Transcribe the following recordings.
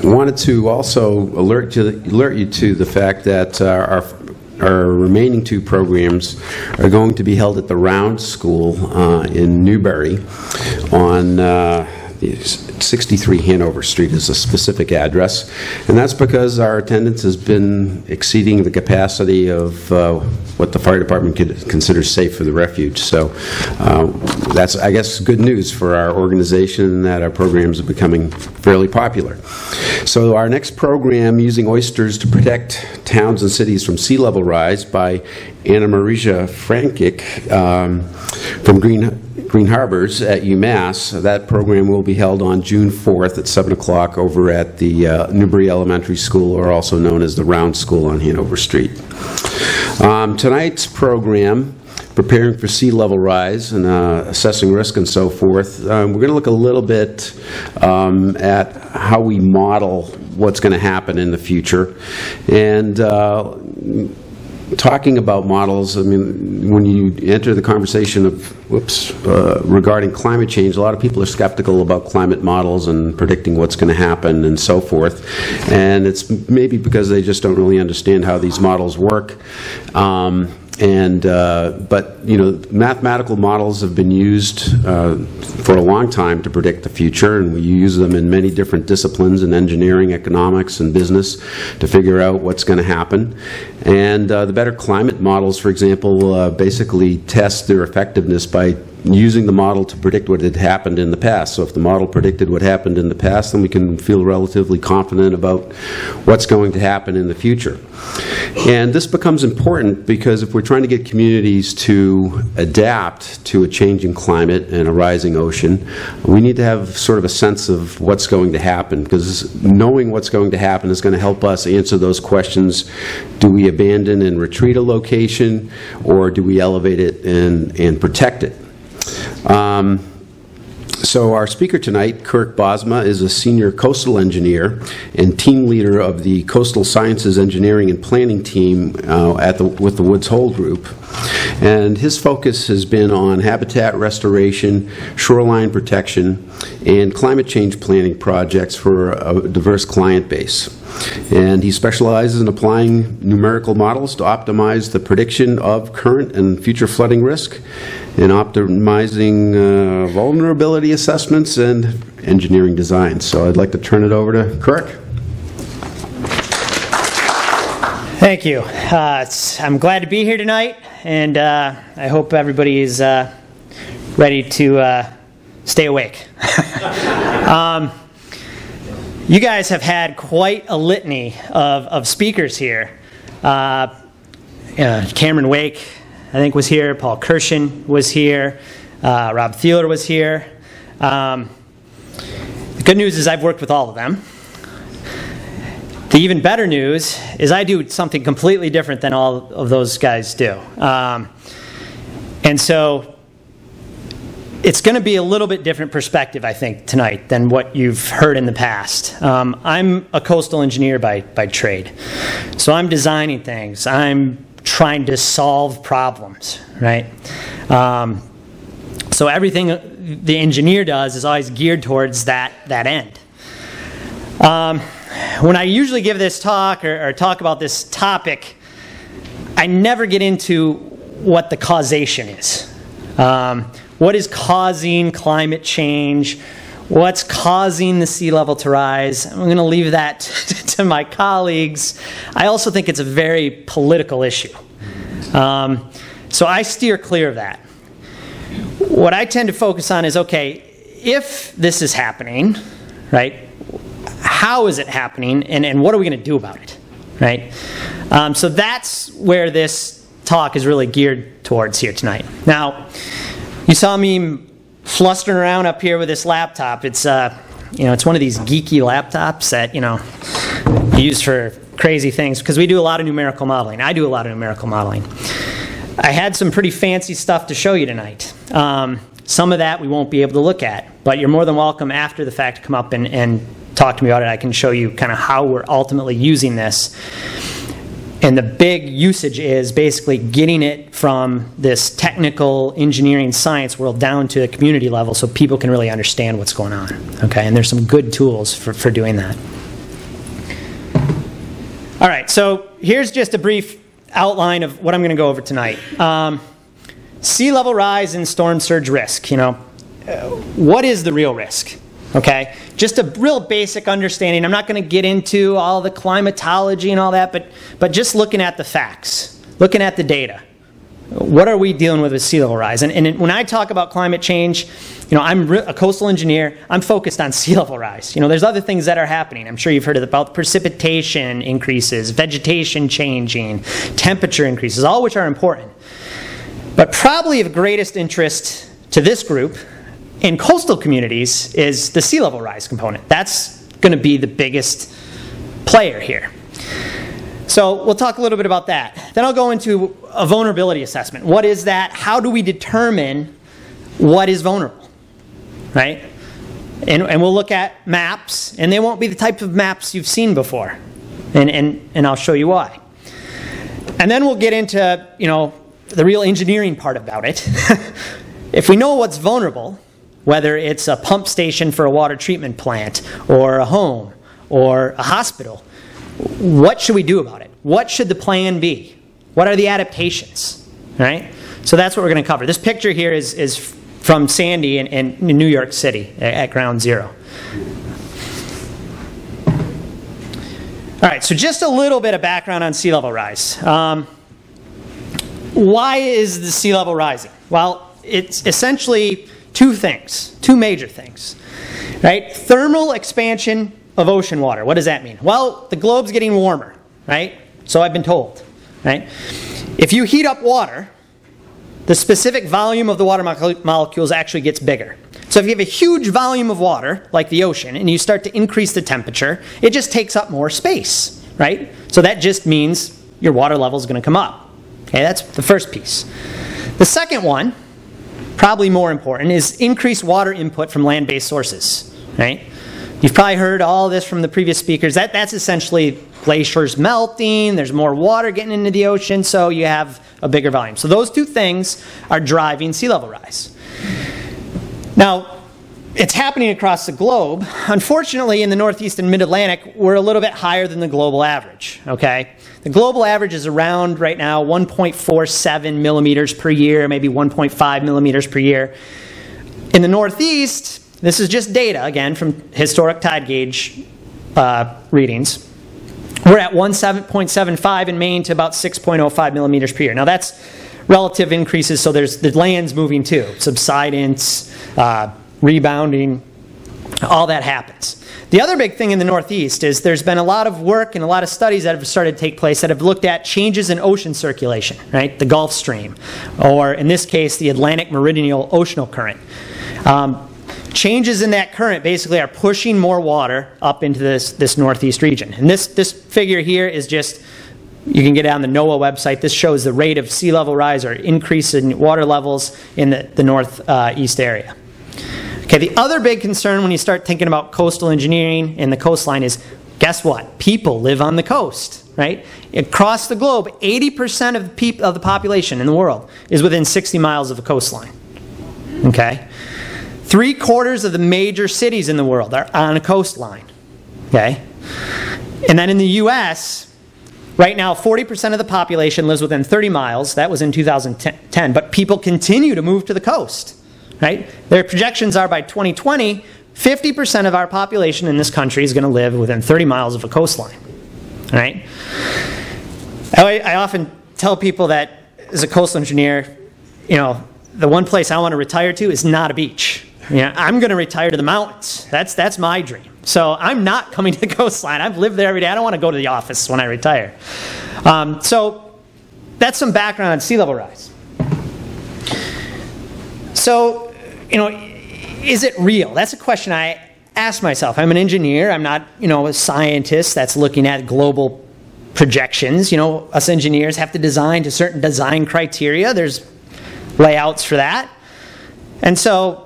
wanted to also alert you to the fact that our remaining 2 programs are going to be held at the Round School in Newbury on 63 Hanover Street is a specific address, and that's because our attendance has been exceeding the capacity of what the fire department considers safe for the refuge. So that's, I guess, good news for our organization, that our programs are becoming fairly popular. So our next program, Using Oysters to Protect Towns and Cities from Sea Level Rise, by Anna Marija Frankic from Green Harbors at UMass. That program will be held on June 4th at 7 o'clock over at the Newbury Elementary School, or also known as the Round School on Hanover Street. Tonight's program, Preparing for Sea Level Rise and Assessing Risk and so forth, we're going to look a little bit at how we model what's going to happen in the future. And talking about models, I mean, when you enter the conversation of, regarding climate change, a lot of people are skeptical about climate models and predicting what's going to happen and so forth. And it's maybe because they just don't really understand how these models work. But you know, mathematical models have been used for a long time to predict the future, and we use them in many different disciplines in engineering, economics, and business to figure out what's going to happen. And the better climate models, for example, basically test their effectiveness by using the model to predict what had happened in the past. So if the model predicted what happened in the past, then we can feel relatively confident about what's going to happen in the future. And this becomes important because if we're trying to get communities to adapt to a changing climate and a rising ocean, we need to have sort of a sense of what's going to happen, because knowing what's going to happen is going to help us answer those questions. Do we abandon and retreat a location, or do we elevate it and protect it? So our speaker tonight, Kirk Bosma, is a senior coastal engineer and team leader of the Coastal Sciences Engineering and Planning team with the Woods Hole Group. And his focus has been on habitat restoration, shoreline protection, and climate change planning projects for a diverse client base. And he specializes in applying numerical models to optimize the prediction of current and future flooding risk, and optimizing vulnerability assessments and engineering design. So I'd like to turn it over to Kirk. Thank you. I'm glad to be here tonight, and I hope everybody is ready to stay awake. You guys have had quite a litany of speakers here. Cameron Wake, I think, was here. Paul Kirshen was here. Rob Thieler was here. The good news is I've worked with all of them. The even better news is I do something completely different than all of those guys do. And so it's going to be a little bit different perspective, I think, tonight than what you've heard in the past. I'm a coastal engineer by trade. So I'm designing things. I'm trying to solve problems, right? So everything the engineer does is always geared towards that end. When I usually give this talk or talk about this topic, I never get into what the causation is. What is causing climate change? What's causing the sea level to rise? I'm going to leave that to my colleagues. I also think it's a very political issue. So I steer clear of that. What I tend to focus on is, okay, if this is happening, right, how is it happening, and what are we going to do about it, right? So that's where this talk is really geared towards here tonight. Now, you saw me flustering around up here with this laptop. It's it's one of these geeky laptops that you use for crazy things, because we do a lot of numerical modeling. I do a lot of numerical modeling. I had some pretty fancy stuff to show you tonight. Some of that we won't be able to look at, but you're more than welcome after the fact to come up and talk to me about it. I can show you kind of how we're ultimately using this. And the big usage is basically getting it from this technical engineering science world down to a community level so people can really understand what's going on. Okay, and there's some good tools for doing that. All right, so here's just a brief outline of what I'm going to go over tonight. Sea level rise and storm surge risk. What is the real risk? Okay, just a real basic understanding. I'm not going to get into all the climatology and all that, but just looking at the facts, looking at the data. What are we dealing with sea level rise? And when I talk about climate change, I'm a coastal engineer. I'm focused on sea level rise. There's other things that are happening. I'm sure you've heard about precipitation increases, vegetation changing, temperature increases, all which are important. But probably of greatest interest to this group in coastal communities is the sea level rise component. That's going to be the biggest player here. So we'll talk a little bit about that. Then I'll go into a vulnerability assessment. What is that? How do we determine what is vulnerable? Right? And we'll look at maps, and they won't be the type of maps you've seen before. And I'll show you why. And then we'll get into, the real engineering part about it. If we know what's vulnerable, whether it's a pump station for a water treatment plant, or a home, or a hospital, what should we do about it? What should the plan be? What are the adaptations? Right? So that's what we're going to cover. This picture here is from Sandy in New York City at Ground Zero. All right, so just a little bit of background on sea level rise. Why is the sea level rising? Well, it's essentially two major things. Right? Thermal expansion of ocean water. What does that mean? Well, the globe's getting warmer, right? So I've been told, right? If you heat up water, the specific volume of the water molecules actually gets bigger. So if you have a huge volume of water, like the ocean, and you start to increase the temperature, it just takes up more space, right? So that just means your water level is going to come up. Okay, that's the first piece. The second one, probably more important, is increased water input from land-based sources, right? You've probably heard all this from the previous speakers. That's essentially glaciers melting, there's more water getting into the ocean, so you have a bigger volume. So those two things are driving sea level rise. Now, it's happening across the globe. Unfortunately, in the Northeast and Mid-Atlantic, we're a little bit higher than the global average, okay? The global average is around, right now, 1.47 millimeters per year, maybe 1.5 millimeters per year. In the Northeast, this is just data, again, from historic tide gauge readings. We're at 1.75 in Maine to about 6.05 millimeters per year. Now that's relative increases, so the land's moving too. Subsidence, rebounding, all that happens. The other big thing in the Northeast is there's been a lot of work and a lot of studies that have started to take place that have looked at changes in ocean circulation, right? The Gulf Stream, or in this case, the Atlantic Meridional Oceanal Current. Changes in that current basically are pushing more water up into this Northeast region. And this figure here is just, you can get it on the NOAA website. This shows the rate of sea level rise or increase in water levels in the Northeast area. Okay, the other big concern when you start thinking about coastal engineering and the coastline is, guess what? People live on the coast, right? Across the globe, 80% of the population in the world is within 60 miles of the coastline. Okay? 3/4 of the major cities in the world are on a coastline. Okay? And then in the US, right now 40% of the population lives within 30 miles. That was in 2010. But people continue to move to the coast. Right? Their projections are by 2020, 50% of our population in this country is going to live within 30 miles of a coastline. Right? I often tell people that as a coastal engineer, the one place I want to retire to is not a beach. I'm going to retire to the mountains. That's my dream. So I'm not coming to the coastline. I've lived there every day. I don't want to go to the office when I retire. So that's some background on sea level rise. So, is it real? That's a question I ask myself. I'm an engineer. I'm not, a scientist that's looking at global projections. Us engineers have to design to certain design criteria. There's layouts for that. And so,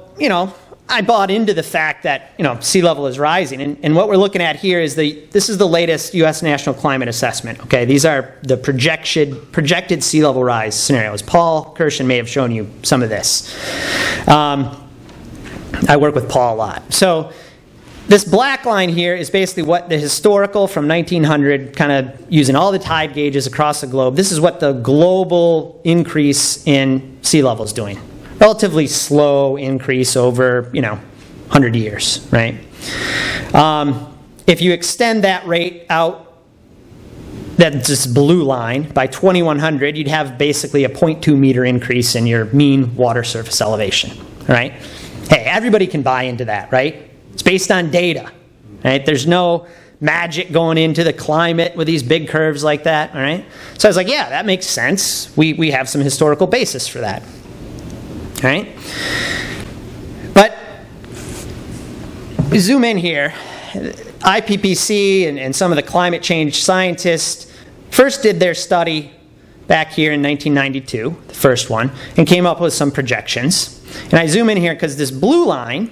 I bought into the fact that, sea level is rising. And what we're looking at here is this is the latest U.S. National Climate Assessment. Okay, these are the projected sea level rise scenarios. Paul Kirshen may have shown you some of this. I work with Paul a lot. So This black line here is basically what the historical from 1900, kind of using all the tide gauges across the globe, this is what the global increase in sea level is doing. Relatively slow increase over, 100 years, right? If you extend that rate out, that's this blue line, by 2100, you'd have basically a 0.2 meter increase in your mean water surface elevation, right? Hey, everybody can buy into that, right? It's based on data, right? There's no magic going into the climate with these big curves like that, all right? So I was like, yeah, that makes sense. We have some historical basis for that, all right? But zoom in here. IPCC and some of the climate change scientists first did their study back here in 1992, the first one, and came up with some projections. And I zoom in here because this blue line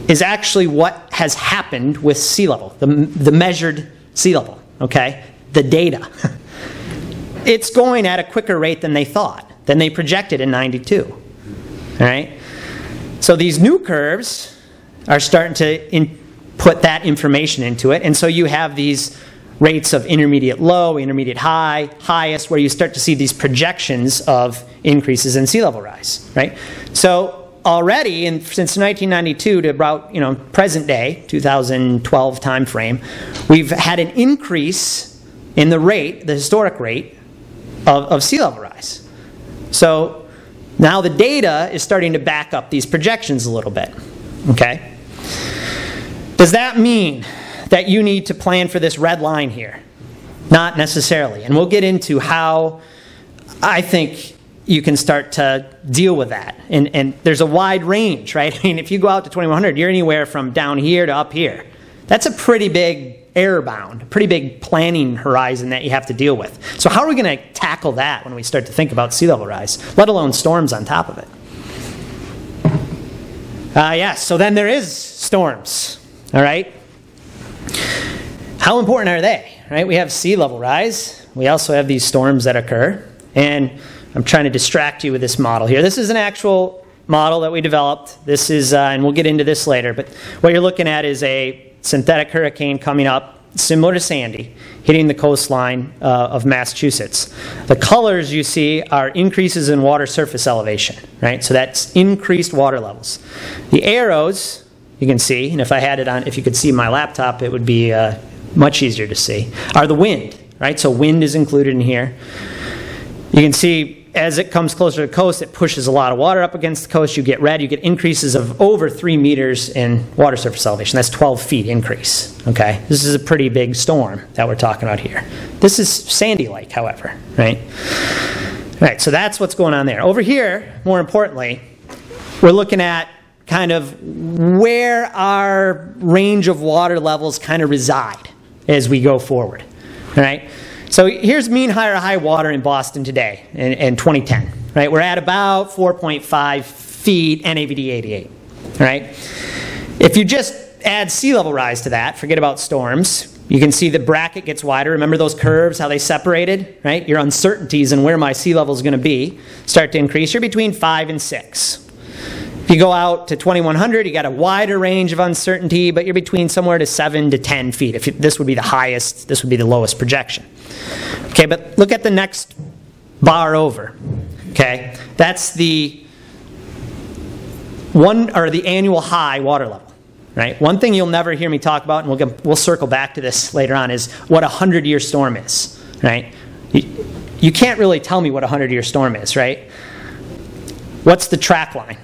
is actually what has happened with sea level, the measured sea level, okay? The data. It's going at a quicker rate than they thought, than they projected in 92, all right? So these new curves are starting to put that information into it, and so you have these rates of intermediate low, intermediate high, highest, where you start to see these projections of increases in sea level rise, right? So already, since 1992 to about present day, 2012 time frame, we've had an increase in the rate, the historic rate of sea level rise. So now the data is starting to back up these projections a little bit. Okay? Does that mean that you need to plan for this red line here? Not necessarily. And we'll get into how I think you can start to deal with that. And there's a wide range, right? I mean, if you go out to 2100, you're anywhere from down here to up here. That's a pretty big error bound, pretty big planning horizon that you have to deal with. So how are we going to tackle that when we start to think about sea level rise, let alone storms on top of it? Yes, so then there is storms, all right? How important are they, right? We have sea level rise. We also have these storms that occur. And I'm trying to distract you with this model here. This is an actual model that we developed. This is, and we'll get into this later, but what you're looking at is a synthetic hurricane coming up, similar to Sandy, hitting the coastline of Massachusetts. The colors you see are increases in water surface elevation, right? So that's increased water levels. The arrows, you can see, and if I had it on, if you could see my laptop, it would be much easier to see, are the wind, right? So wind is included in here. You can see as it comes closer to the coast, it pushes a lot of water up against the coast. You get red. You get increases of over 3 meters in water surface elevation. That's 12 feet increase. Okay, this is a pretty big storm that we're talking about here. This is Sandy-like, however, right? Right. So that's what's going on there. Over here, more importantly, we're looking at kind of where our range of water levels kind of reside as we go forward. All right. So here's mean high water in Boston today in 2010, right? We're at about 4.5 feet NAVD 88, right? If you just add sea level rise to that, forget about storms, you can see the bracket gets wider. Remember those curves, how they separated, right? Your uncertainties and where my sea level is going to be start to increase. You're between 5 and 6. If you go out to 2100, you got a wider range of uncertainty, but you're between somewhere to 7 to 10 feet. If this would be the highest, this would be the lowest projection. Okay, but look at the next bar over. Okay, that's the annual high water level. Right. One thing you'll never hear me talk about, and we'll circle back to this later on, is what a 100-year storm is. Right. You can't really tell me what a 100-year storm is. Right. What's the track line?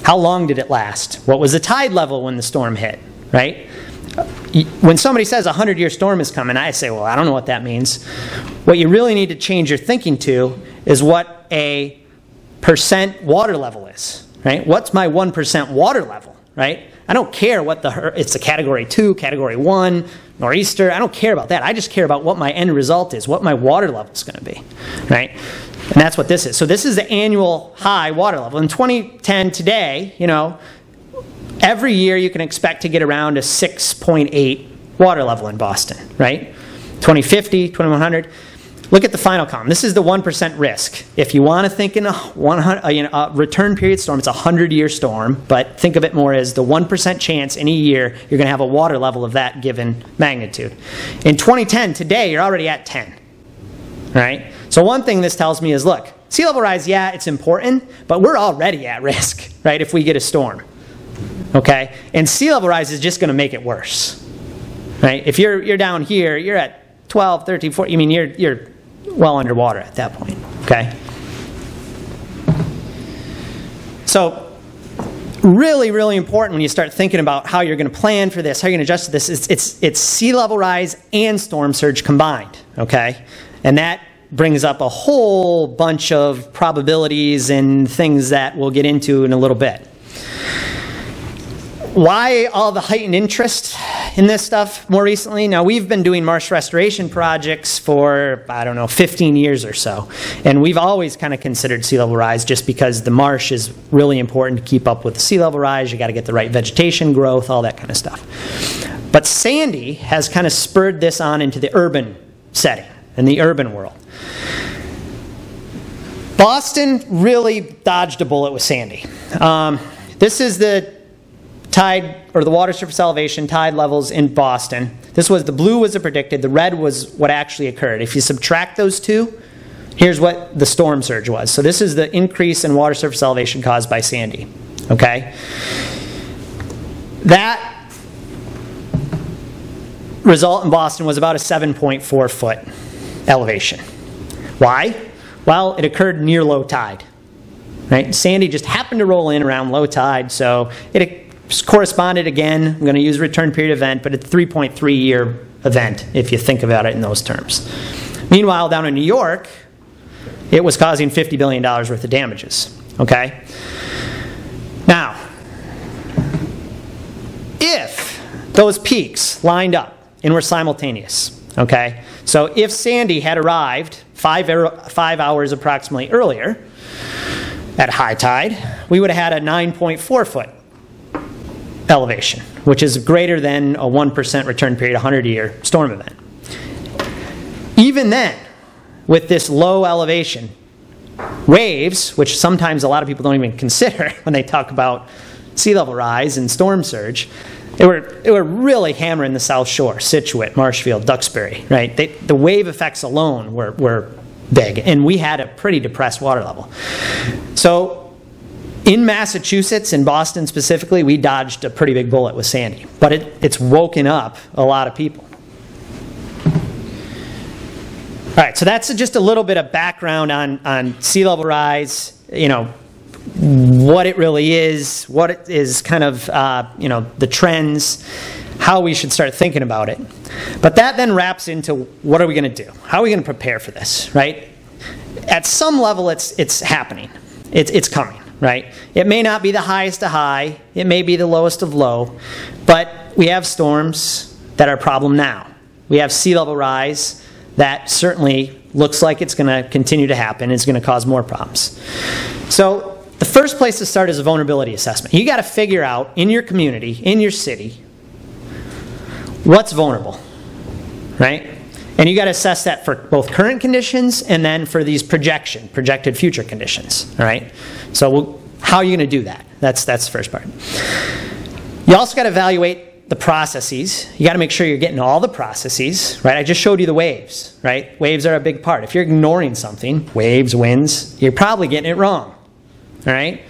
How long did it last? What was the tide level when the storm hit, right? When somebody says a 100-year storm is coming, I say, well, I don't know what that means. What you really need to change your thinking to is what a percent water level is, right? What's my 1% water level, right? I don't care what it's a category 2, category 1, nor'easter. I don't care about that. I just care about what my end result is, what my water level is going to be, right? And that's what this is. So this is the annual high water level. In 2010 today, every year you can expect to get around a 6.8 water level in Boston, right? 2050, 2100. look at the final column. This is the 1% risk. If you want to think in a return period storm, it's a 100-year storm, but think of it more as the 1% chance in a year you're going to have a water level of that given magnitude. In 2010, today, you're already at 10. Right? So one thing this tells me is, look, sea level rise, yeah, it's important, but we're already at risk, right, if we get a storm. Okay? And sea level rise is just going to make it worse. Right? If you're down here, you're at 12, 13, 14, I mean, you're well underwater at that point. Okay? So really, really important when you start thinking about how you're going to plan for this, how you're going to adjust to this, it's sea level rise and storm surge combined. Okay? And that brings up a whole bunch of probabilities and things that we'll get into in a little bit. Why all the heightened interest in this stuff more recently? Now, we've been doing marsh restoration projects for, I don't know, 15 years or so. And we've always kind of considered sea level rise just because the marsh is really important to keep up with the sea level rise. You got to get the right vegetation growth, all that kind of stuff. But Sandy has kind of spurred this on into the urban setting, in the urban world. Boston really dodged a bullet with Sandy. This is the tide, or the water surface elevation, tide levels in Boston. This was, the blue was the predicted, the red was what actually occurred. If you subtract those two, here's what the storm surge was. So this is the increase in water surface elevation caused by Sandy. Okay? That result in Boston was about a 7.4 foot elevation. Why? Well, it occurred near low tide. Right? Sandy just happened to roll in around low tide, so it corresponded, again, I'm going to use return period event, but it's a 3.3 year event if you think about it in those terms. Meanwhile, down in New York, it was causing $50 billion worth of damages. Okay? Now, if those peaks lined up and were simultaneous, okay? So if Sandy had arrived 5 hours approximately earlier at high tide, we would have had a 9.4 foot elevation, which is greater than a 1% return period 100-year storm event. Even then, with this low elevation, waves, which sometimes a lot of people don't even consider when they talk about sea level rise and storm surge, they were really hammering the South Shore, Scituate, Marshfield, Duxbury, right? The wave effects alone were big, and we had a pretty depressed water level. So in Massachusetts, in Boston specifically, we dodged a pretty big bullet with Sandy, but it's woken up a lot of people. All right, so that's just a little bit of background on sea level rise, you know, what it really is, what it is kind of, you know, the trends, how we should start thinking about it. But that then wraps into what are we going to do? How are we going to prepare for this, right? At some level, it's happening. It's coming, right? It may not be the highest of high. It may be the lowest of low. But we have storms that are a problem now. We have sea level rise that certainly looks like it's going to continue to happen. It's going to cause more problems. So the first place to start is a vulnerability assessment. You got to figure out in your community, in your city, what's vulnerable, right? And you got to assess that for both current conditions and then for these projected future conditions, all right? So how are you going to do that? That's the first part. You also got to evaluate the processes. You got to make sure you're getting all the processes, right? I just showed you the waves, right? Waves are a big part. If you're ignoring something, waves, winds, you're probably getting it wrong, all right?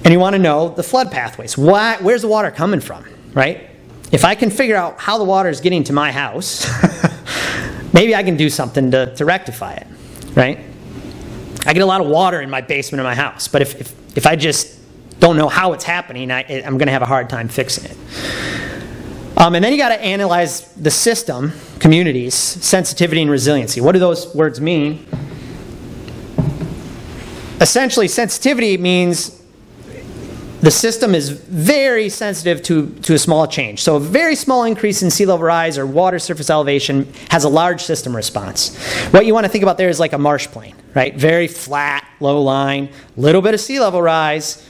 And you want to know the flood pathways. Where's the water coming from, right? If I can figure out how the water is getting to my house, maybe I can do something to rectify it, right? I get a lot of water in my basement of my house, but if I just don't know how it's happening, I'm going to have a hard time fixing it. And then you got to analyze the system, communities, sensitivity and resiliency. What do those words mean? Essentially, sensitivity means the system is very sensitive to a small change. So a very small increase in sea level rise or water surface elevation has a large system response. What you want to think about there is like a marsh plain, right? Very flat, low line, little bit of sea level rise,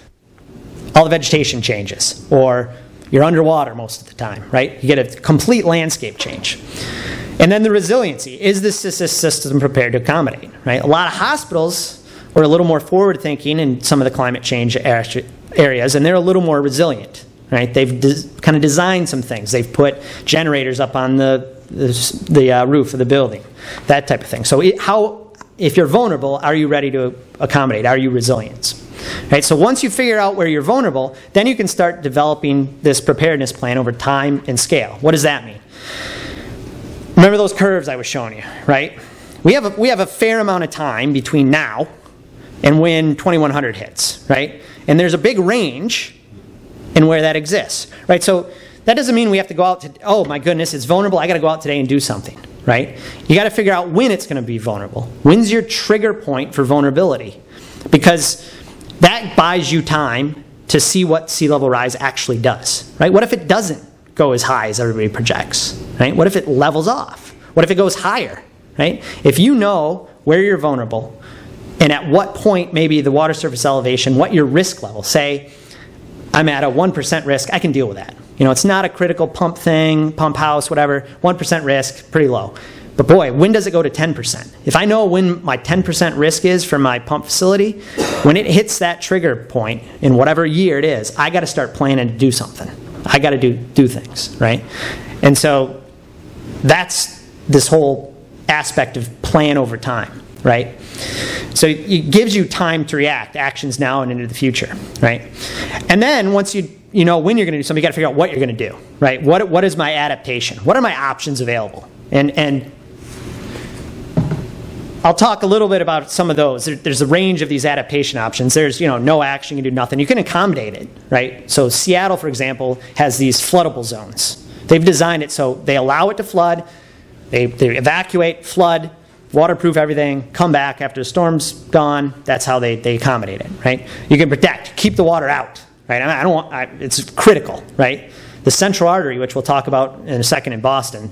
all the vegetation changes. Or you're underwater most of the time, right? You get a complete landscape change. And then the resiliency. Is this system prepared to accommodate? Right? A lot of hospitals are a little more forward-thinking in some of the climate change areas, and they're a little more resilient. Right? They've kind of designed some things. They've put generators up on the roof of the building, that type of thing. So if you're vulnerable, are you ready to accommodate? Are you resilient? Right? So once you figure out where you're vulnerable, then you can start developing this preparedness plan over time and scale. What does that mean? Remember those curves I was showing you, right? We have a fair amount of time between now and when 2100 hits, right? And there's a big range in where that exists, right? So that doesn't mean we have to go out to, oh my goodness, it's vulnerable, I got to go out today and do something, right? You got to figure out when it's going to be vulnerable. When's your trigger point for vulnerability? Because that buys you time to see what sea level rise actually does, right? What if it doesn't go as high as everybody projects, right? What if it levels off? What if it goes higher, right? If you know where you're vulnerable and at what point maybe the water surface elevation, what your risk level, say I'm at a 1% risk, I can deal with that. You know, it's not a critical pump thing, pump house, whatever, 1% risk, pretty low. But boy, when does it go to 10%? If I know when my 10% risk is for my pump facility, when it hits that trigger point in whatever year it is, I got to start planning to do something. I got to do things, right? And so that's this whole aspect of plan over time, right? So it gives you time to react, actions now and into the future, right? And then once you know when you're going to do something, you got to figure out what you're going to do, right? What is my adaptation? What are my options available? And I'll talk a little bit about some of those. There's a range of these adaptation options. There's, no action, you can do nothing. You can accommodate it, right? So Seattle, for example, has these floodable zones. They've designed it so they allow it to flood, they evacuate, flood, waterproof everything, come back after the storm's gone. That's how they accommodate it, right? You can protect, keep the water out, right? It's critical, right? The central artery, which we'll talk about in a second in Boston,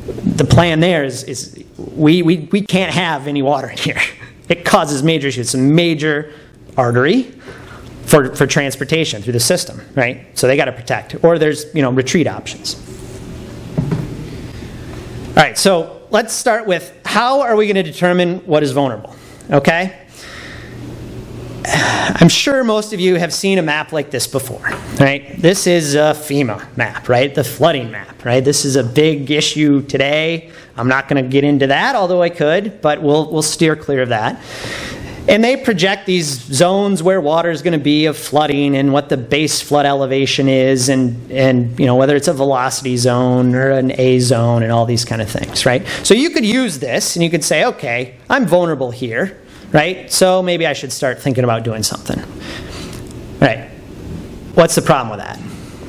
the plan there is we can't have any water in here. It causes major issues. It's a major artery for transportation through the system, right? So they got to protect. Or there's retreat options. All right, so let's start with how are we going to determine what is vulnerable, okay? I'm sure most of you have seen a map like this before, right? This is a FEMA map, right? The flooding map, right? This is a big issue today. I'm not going to get into that, although I could, but we'll steer clear of that. And they project these zones where water is going to be of flooding and what the base flood elevation is and whether it's a velocity zone or an A zone and all these kind of things, right? So you could use this and you could say, okay, I'm vulnerable here, right? So maybe I should start thinking about doing something, right? What's the problem with that?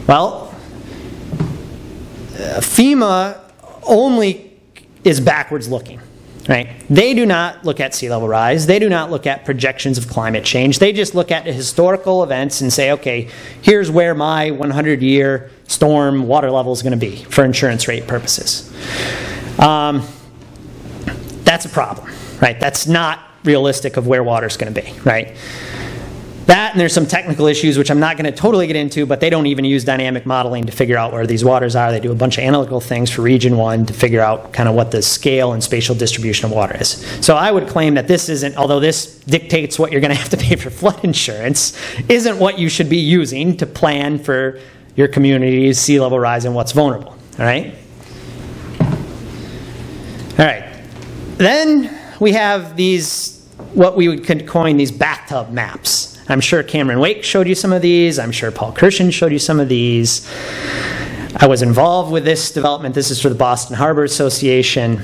Well, FEMA only is backwards looking. Right? They do not look at sea level rise. They do not look at projections of climate change. They just look at the historical events and say, okay, here's where my 100-year storm water level is going to be for insurance rate purposes. That's a problem, right? That's not realistic of where water is going to be, right? That, and there's some technical issues, which I'm not going to totally get into, but they don't even use dynamic modeling to figure out where these waters are. They do a bunch of analytical things for Region 1 to figure out kind of what the scale and spatial distribution of water is. So I would claim that this isn't, although this dictates what you're going to have to pay for flood insurance, isn't what you should be using to plan for your community's sea level rise and what's vulnerable, all right? All right. Then we have these, what we would coin these bathtub maps. I'm sure Cameron Wake showed you some of these. I'm sure Paul Kirshen showed you some of these. I was involved with this development. This is for the Boston Harbor Association.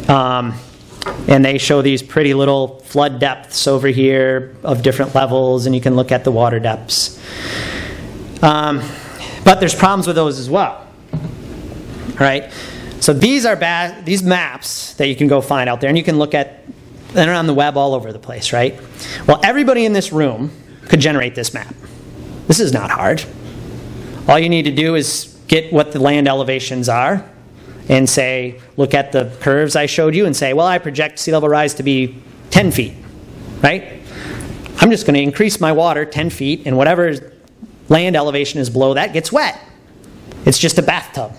And they show these pretty little flood depths over here of different levels, and you can look at the water depths. But there's problems with those as well. All right? So these are these maps that you can go find out there, and you can look at, they're on the web all over the place, right? Well, everybody in this room could generate this map. This is not hard. All you need to do is get what the land elevations are and say, look at the curves I showed you and say, well, I project sea level rise to be 10 feet, right? I'm just going to increase my water 10 feet, and whatever land elevation is below that gets wet. It's just a bathtub.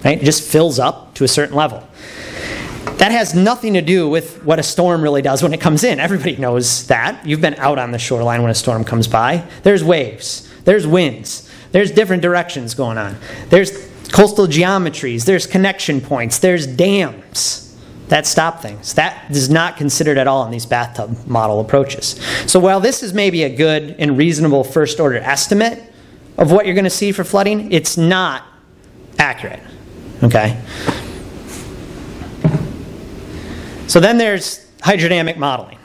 right? It just fills up to a certain level. That has nothing to do with what a storm really does when it comes in. Everybody knows that. You've been out on the shoreline when a storm comes by. There's waves, there's winds, there's different directions going on. There's coastal geometries, there's connection points, there's dams that stop things. That is not considered at all in these bathtub model approaches. So while this is maybe a good and reasonable first order estimate of what you're going to see for flooding, it's not accurate, okay? So then there's hydrodynamic modeling,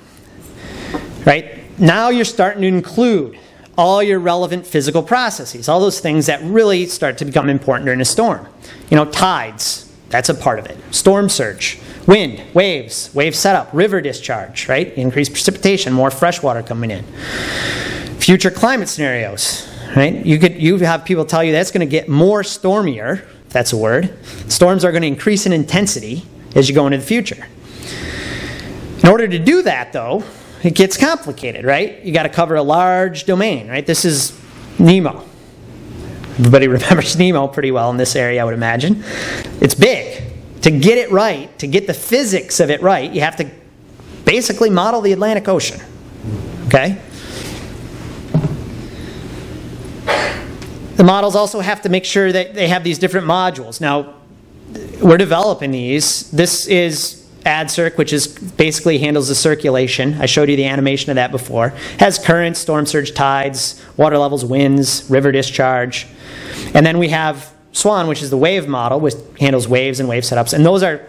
right? Now you're starting to include all your relevant physical processes, all those things that really start to become important during a storm. You know, tides, that's a part of it. Storm surge, wind, waves, wave setup, river discharge, right? Increased precipitation, more fresh water coming in. Future climate scenarios, right? You have people tell you that's going to get more stormier, if that's a word. Storms are going to increase in intensity as you go into the future. In order to do that, though, it gets complicated, right? You got to cover a large domain, right? This is Nemo. Everybody remembers Nemo pretty well in this area, I would imagine. It's big. To get it right, to get the physics of it right, you have to basically model the Atlantic Ocean, okay? The models also have to make sure that they have these different modules. Now, we're developing these. This is AdCirc, which is basically handles the circulation. I showed you the animation of that before. Has currents, storm surge, tides, water levels, winds, river discharge. And then we have SWAN, which is the wave model, which handles waves and wave setups. And those are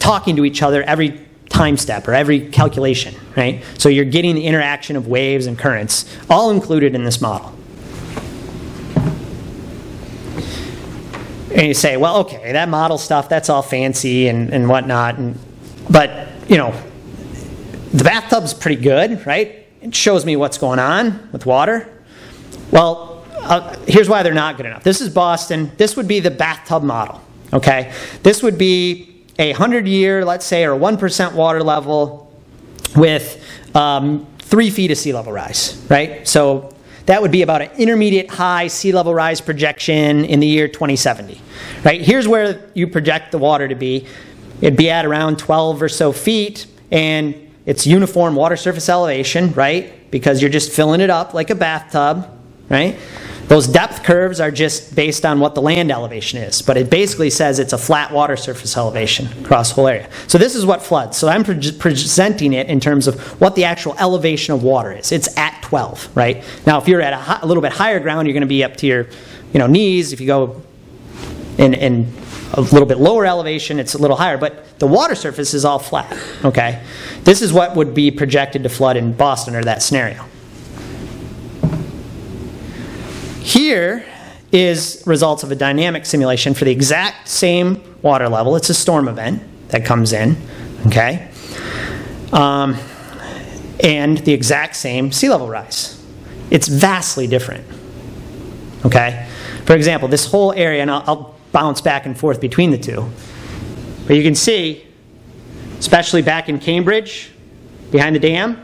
talking to each other every time step or every calculation, right? So you're getting the interaction of waves and currents all included in this model. And you say, well, okay, that model stuff, that's all fancy and whatnot. But, you know, the bathtub's pretty good, right? It shows me what's going on with water. Well, here's why they're not good enough. This is Boston. This would be the bathtub model, okay? This would be a 100-year, let's say, or 1% water level with 3 feet of sea level rise, right? So that would be about an intermediate high sea level rise projection in the year 2070, right? Here's where you project the water to be. It'd be at around 12 or so feet, and it's uniform water surface elevation, right? Because you're just filling it up like a bathtub, right? Those depth curves are just based on what the land elevation is, but it basically says it's a flat water surface elevation across the whole area. So this is what floods. So I'm presenting it in terms of what the actual elevation of water is. It's at 12, right? Now, if you're at a little bit higher ground, you're going to be up to your, knees. If you go in a little bit lower elevation, it's a little higher, but the water surface is all flat, okay? This is what would be projected to flood in Boston or that scenario. Here is results of a dynamic simulation for the exact same water level. It's a storm event that comes in, okay? And the exact same sea level rise. It's vastly different, okay? For example, this whole area, and I'll bounce back and forth between the two. But you can see, especially back in Cambridge, behind the dam,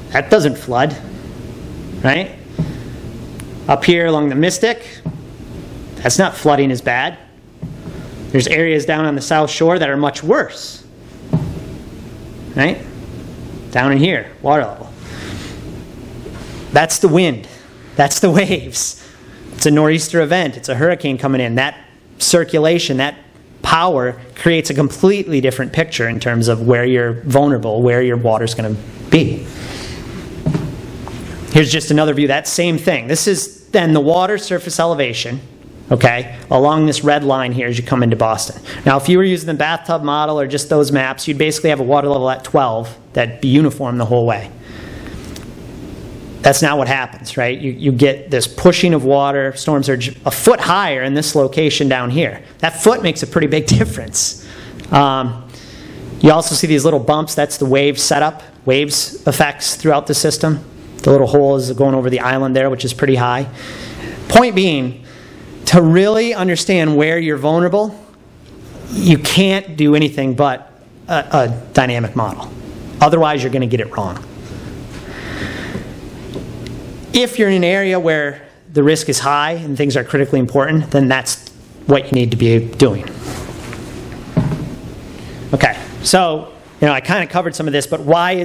that doesn't flood, right? Up here along the Mystic, that's not flooding as bad. There's areas down on the South Shore that are much worse, right? Down in here, water level. That's the wind. That's the waves. It's a nor'easter event. It's a hurricane coming in. That circulation, that power creates a completely different picture in terms of where you're vulnerable, where your water's going to be. Here's just another view. That same thing. This is then the water surface elevation, okay, along this red line here as you come into Boston. Now, if you were using the bathtub model or just those maps, you'd basically have a water level at 12 that'd be uniform the whole way. That's not what happens, right? You get this pushing of water, storm surge, a foot higher in this location down here. That foot makes a pretty big difference. You also see these little bumps. That's the wave setup, waves effects throughout the system. The little holes going over the island there, which is pretty high. Point being, to really understand where you're vulnerable, you can't do anything but a dynamic model. Otherwise, you're going to get it wrong. If you're in an area where the risk is high and things are critically important, then that's what you need to be doing. Okay, so I kind of covered some of this, but why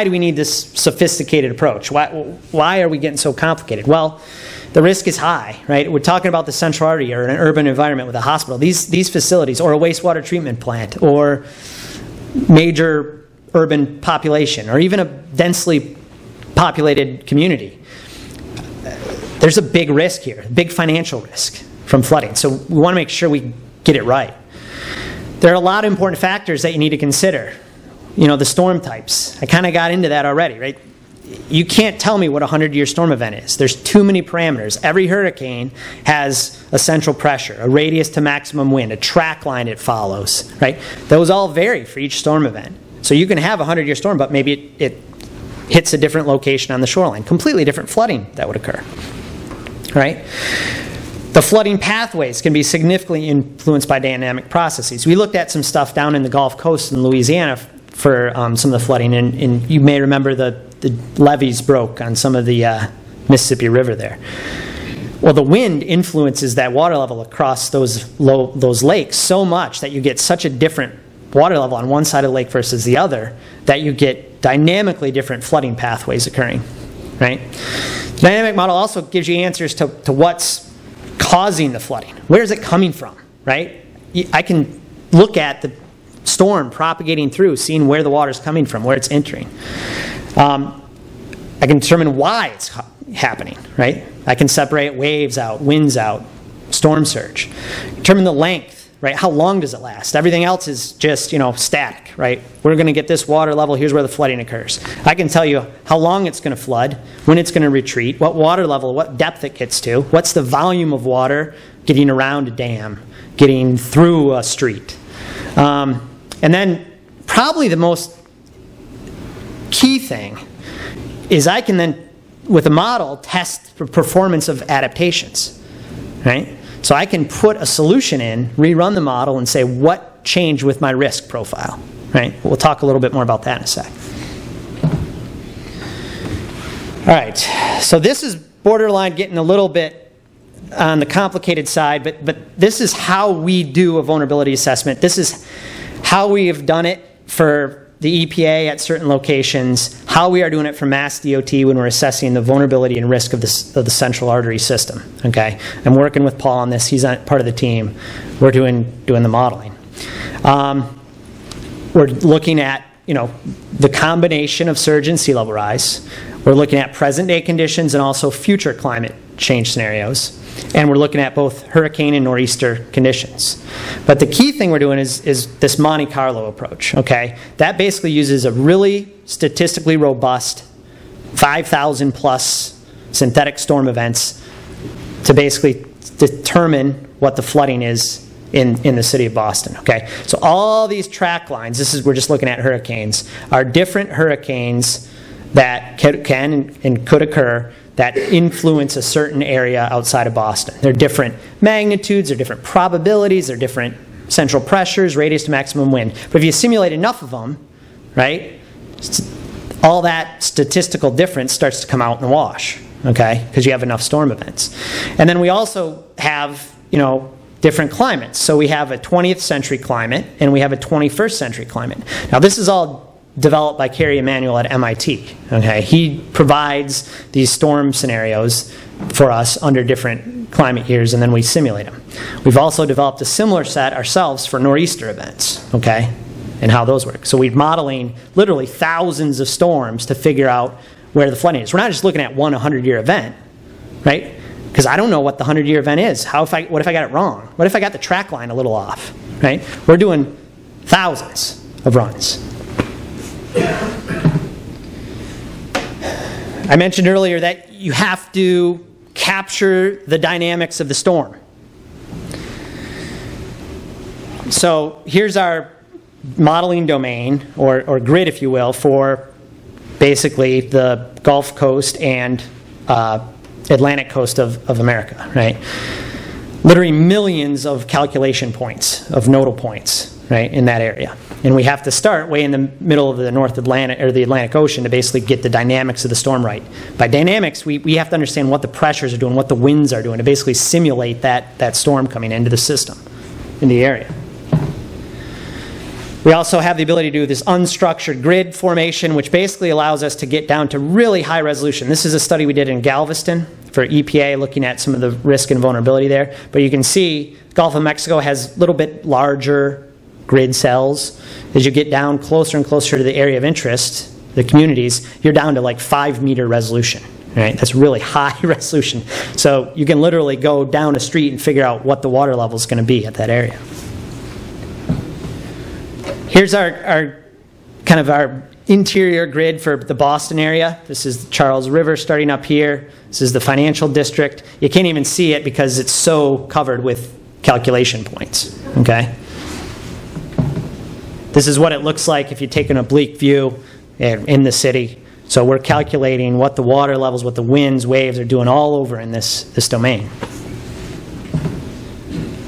do we need this sophisticated approach? Why are we getting so complicated? Well, the risk is high, right? We're talking about the central artery or an urban environment with a hospital. These facilities, or a wastewater treatment plant, or major urban population, or even a densely populated community. There's a big risk here, big financial risk from flooding. So we want to make sure we get it right. There are a lot of important factors that you need to consider. The storm types. I kind of got into that already, right? You can't tell me what a 100-year storm event is. There's too many parameters. Every hurricane has a central pressure, a radius to maximum wind, a track line it follows, right? Those all vary for each storm event. So you can have a 100-year storm, but maybe it hits a different location on the shoreline. Completely different flooding that would occur, right? The flooding pathways can be significantly influenced by dynamic processes. We looked at some stuff down in the Gulf Coast in Louisiana for some of the flooding, and you may remember the levees broke on some of the Mississippi River there. Well, the wind influences that water level across those lakes so much that you get such a different water level on one side of the lake versus the other that you get dynamically different flooding pathways occurring, right? The dynamic model also gives you answers to what's causing the flooding. Where is it coming from, right? I can look at the storm propagating through, seeing where the water is coming from, where it's entering. I can determine why it's happening, right? I can separate waves out, winds out, storm surge. Determine the length, right? How long does it last? Everything else is just, static, right? We're going to get this water level, here's where the flooding occurs. I can tell you how long it's going to flood, when it's going to retreat, what water level, what depth it gets to, what's the volume of water getting around a dam, getting through a street. And then probably the most key thing is I can then, with a model, test for performance of adaptations, right? So I can put a solution in, rerun the model, and say what changed with my risk profile, right? We'll talk a little bit more about that in a sec. All right, so this is borderline getting a little bit on the complicated side, but this is how we do a vulnerability assessment. This is how we have done it for the EPA at certain locations, how we are doing it for Mass DOT when we're assessing the vulnerability and risk of the central artery system. Okay, I'm working with Paul on this. He's part of the team. We're doing the modeling. We're looking at the combination of surge and sea level rise. We're looking at present day conditions and also future climate change scenarios. And we're looking at both hurricane and nor'easter conditions. But the key thing we're doing is this Monte Carlo approach, okay? That basically uses a really statistically robust 5,000 plus synthetic storm events to basically determine what the flooding is in the city of Boston, okay? So all these track lines, we're just looking at hurricanes, are different hurricanes that can and could occur that influence a certain area outside of Boston. They're different magnitudes, they're different probabilities, they're different central pressures, radius to maximum wind. But if you simulate enough of them, right, all that statistical difference starts to come out in the wash, okay, because you have enough storm events. And then we also have, different climates. So we have a 20th century climate and we have a 21st century climate. Now this is all developed by Kerry Emanuel at MIT. Okay, he provides these storm scenarios for us under different climate years, and then we simulate them. We've also developed a similar set ourselves for nor'easter events, okay, and how those work. So we're modeling literally thousands of storms to figure out where the flooding is. We're not just looking at one 100-year event, right? Because I don't know what the 100-year event is. What if I got it wrong? What if I got the track line a little off, right? We're doing thousands of runs. I mentioned earlier that you have to capture the dynamics of the storm. So here's our modeling domain, or grid, if you will, for basically the Gulf Coast and Atlantic coast of America, right? Literally millions of calculation points, of nodal points. right, in that area. And we have to start way in the middle of the North Atlantic, or the Atlantic Ocean, to basically get the dynamics of the storm right. By dynamics, we have to understand what the pressures are doing, what the winds are doing, to basically simulate that storm coming into the system, in the area. We also have the ability to do this unstructured grid formation, which basically allows us to get down to really high resolution. This is a study we did in Galveston for EPA, looking at some of the risk and vulnerability there. But you can see Gulf of Mexico has a little bit larger grid cells. As you get down closer and closer to the area of interest, the communities, you're down to like 5-meter resolution. Right? That's really high resolution. So you can literally go down a street and figure out what the water level is going to be at that area. Here's our kind of our interior grid for the Boston area. This is the Charles River starting up here. This is the financial district. You can't even see it because it's so covered with calculation points. Okay? This is what it looks like if you take an oblique view in the city. So we're calculating what the water levels, what the winds, waves are doing all over in this domain.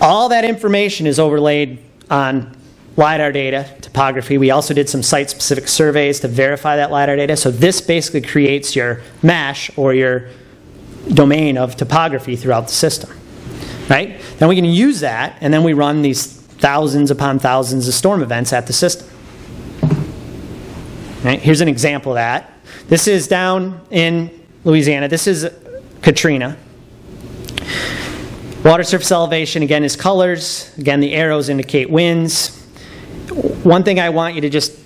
All that information is overlaid on LiDAR data, topography. We also did some site-specific surveys to verify that LiDAR data. So this basically creates your mesh, or your domain of topography throughout the system. Right? Then we can use that, and then we run these thousands upon thousands of storm events at the system. Right? Here's an example of that. This is down in Louisiana. This is Katrina. Water surface elevation, again, is colors. Again, the arrows indicate winds. One thing I want you to just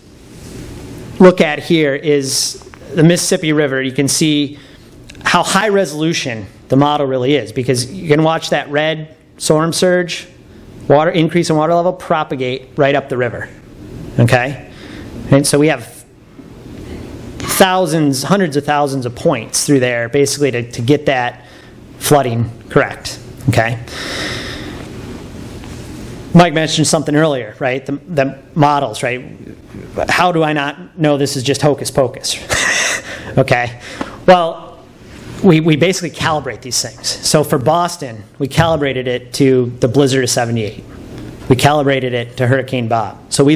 look at here is the Mississippi River. You can see how high resolution the model really is, because you can watch that red storm surge, water increase in water level, propagate right up the river. Okay? And so we have thousands, hundreds of thousands of points through there, basically to get that flooding correct. Okay? Mike mentioned something earlier, right? The models, right? How do I not know this is just hocus pocus? Okay? Well, we basically calibrate these things. So for Boston, we calibrated it to the blizzard of '78. We calibrated it to Hurricane Bob. So we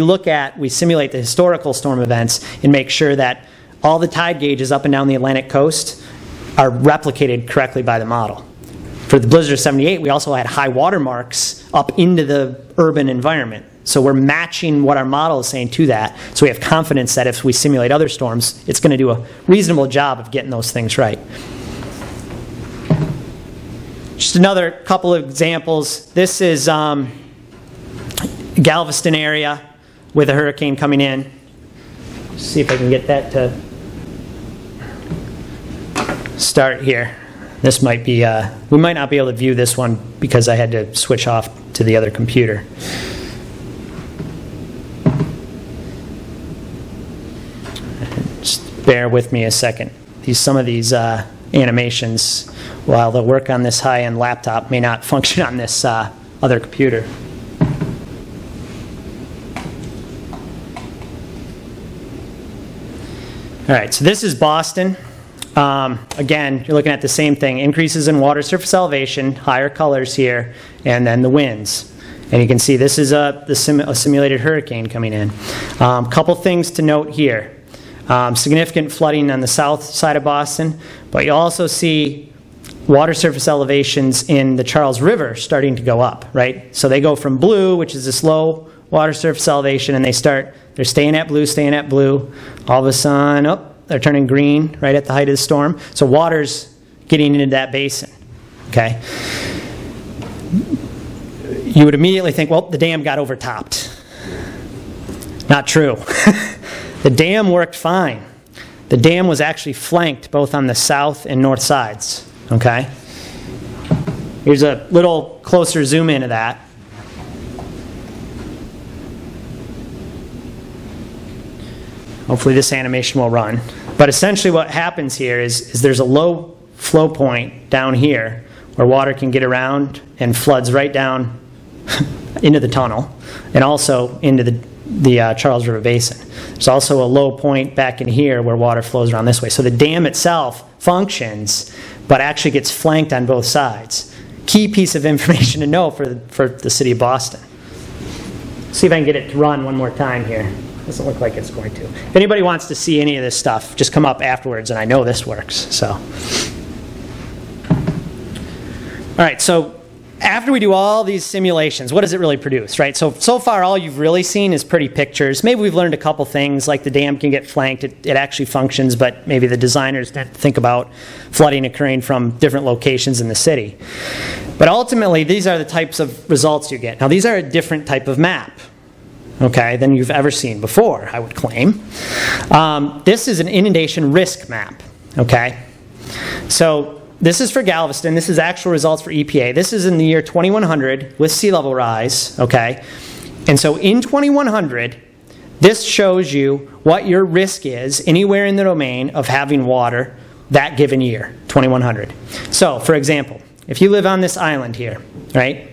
simulate the historical storm events and make sure that all the tide gauges up and down the Atlantic coast are replicated correctly by the model. For the blizzard of '78, we also had high water marks up into the urban environment. So we're matching what our model is saying to that. So we have confidence that if we simulate other storms, it's going to do a reasonable job of getting those things right. Just another couple of examples. This is Galveston area with a hurricane coming in. Let's see if I can get that to start here. This might be, we might not be able to view this one because I had to switch off to the other computer. Just bear with me a second. Some of these animations, while they'll work on this high-end laptop, may not function on this other computer. All right, so this is Boston. Again, you're looking at the same thing. Increases in water surface elevation, higher colors here, and then the winds. And you can see this is a simulated hurricane coming in. Couple things to note here. Significant flooding on the south side of Boston, but you also see water surface elevations in the Charles River starting to go up, right? So they go from blue, which is this low water surface elevation, and they're staying at blue. All of a sudden, they're turning green right at the height of the storm. So water's getting into that basin, okay? You would immediately think, well, the dam got overtopped. Not true. The dam worked fine. The dam was actually flanked both on the south and north sides, okay? Here's a little closer zoom into that. Hopefully this animation will run. But essentially what happens here is there's a low flow point down here where water can get around and floods right down into the tunnel and also into the Charles River Basin. There's also a low point back in here where water flows around this way. So the dam itself functions, but actually gets flanked on both sides. Key piece of information to know for the city of Boston. see if I can get it to run one more time here. Doesn't look like it's going to. If anybody wants to see any of this stuff, just come up afterwards, and I know this works. So, all right. So after we do all these simulations, what does it really produce, right? So far, all you've really seen is pretty pictures. Maybe we've learned a couple things, like the dam can get flanked. It actually functions, but maybe the designers didn't think about flooding occurring from different locations in the city. But ultimately, these are the types of results you get. Now, these are a different type of map, okay, than you've ever seen before, I would claim. This is an inundation risk map, okay? So this is for Galveston. This is actual results for EPA. This is in the year 2100 with sea level rise, okay? And so in 2100, this shows you what your risk is anywhere in the domain of having water that given year, 2100. So, for example, if you live on this island here, right?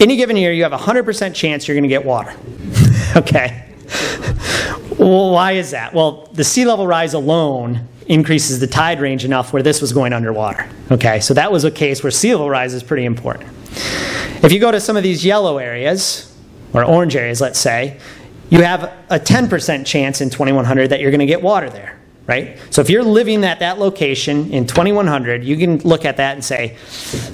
Any given year, you have a 100% chance you're going to get water, okay? Well, why is that? Well, the sea level rise alone increases the tide range enough where this was going underwater. Okay, so that was a case where sea level rise is pretty important. If you go to some of these yellow areas, or orange areas, let's say, you have a 10% chance in 2100 that you're going to get water there, right? So if you're living at that location in 2100, you can look at that and say,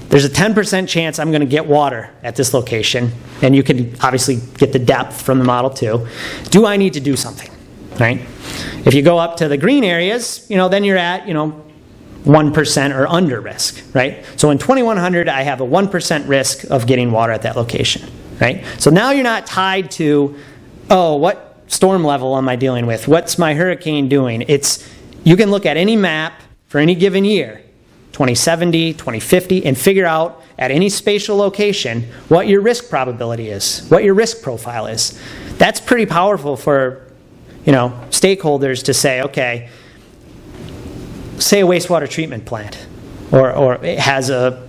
there's a 10% chance I'm going to get water at this location, and you can obviously get the depth from the model too. Do I need to do something, right? If you go up to the green areas, then you're at, 1% or under risk, right? So in 2100, I have a 1% risk of getting water at that location, right? So now you're not tied to, oh, what storm level am I dealing with? What's my hurricane doing? You can look at any map for any given year, 2070, 2050, and figure out at any spatial location what your risk probability is, what your risk profile is. That's pretty powerful for stakeholders to say, okay, say a wastewater treatment plant, or it has a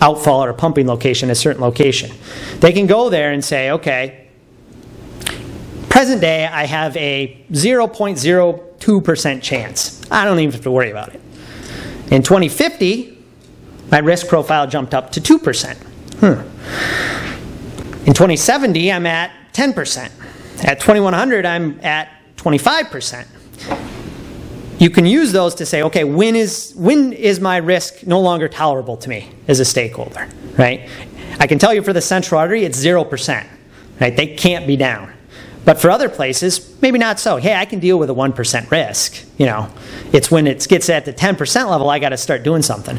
outfall or a pumping location, a certain location. They can go there and say, okay, present day I have a 0.02% chance. I don't even have to worry about it. In 2050, my risk profile jumped up to 2%. In 2070, I'm at 10%. At 2100, I'm at 25%. You can use those to say, okay, when is my risk no longer tolerable to me as a stakeholder, right? I can tell you for the central artery, it's 0%, right? They can't be down. But for other places, maybe not so. Hey, I can deal with a 1% risk. It's when it gets at the 10% level, I got to start doing something.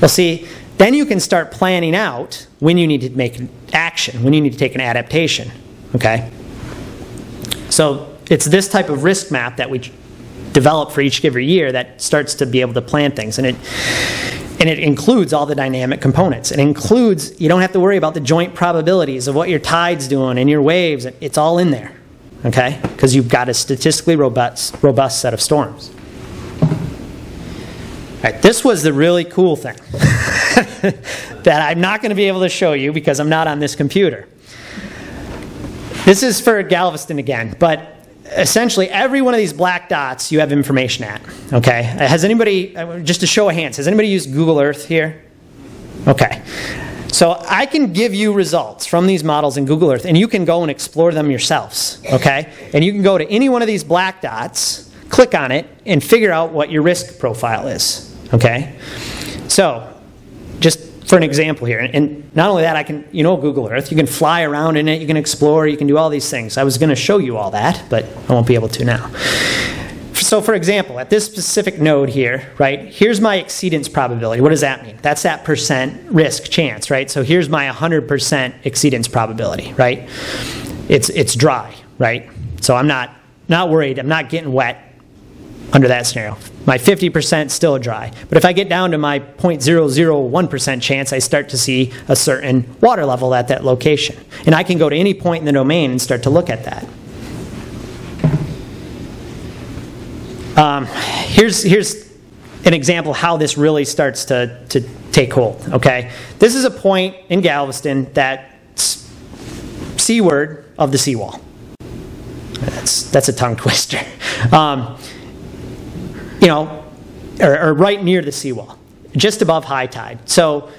Well, see, then you can start planning out when you need to make action, when you need to take an adaptation, okay? So it's this type of risk map that we develop for each given year that starts to be able to plan things. And it includes all the dynamic components. It includes, you don't have to worry about the joint probabilities of what your tide's doing and your waves. It's all in there, okay? Because you've got a statistically robust set of storms. All right, this was the really cool thing that I'm not going to be able to show you because I'm not on this computer. This is for Galveston again, but essentially every one of these black dots you have information at, okay? Has anybody, just a show of hands, has anybody used Google Earth here? Okay. So I can give you results from these models in Google Earth, and you can go and explore them yourselves, okay? And you can go to any one of these black dots, click on it, and figure out what your risk profile is, okay? So just for an example here, and not only that, I can, Google Earth, you can fly around in it, you can explore, you can do all these things. I was going to show you all that, but I won't be able to now. So for example, at this specific node here, right, here's my exceedance probability. What does that mean? That's that percent risk chance, right? So here's my 100% exceedance probability, right? It's dry, right? So I'm not worried, I'm not getting wet under that scenario. My 50% still dry. But if I get down to my 0.001% chance, I start to see a certain water level at that location. And I can go to any point in the domain and start to look at that. Here's an example how this really starts to take hold, okay? This is a point in Galveston that's seaward of the seawall. That's a tongue twister. Or right near the seawall, just above high tide. So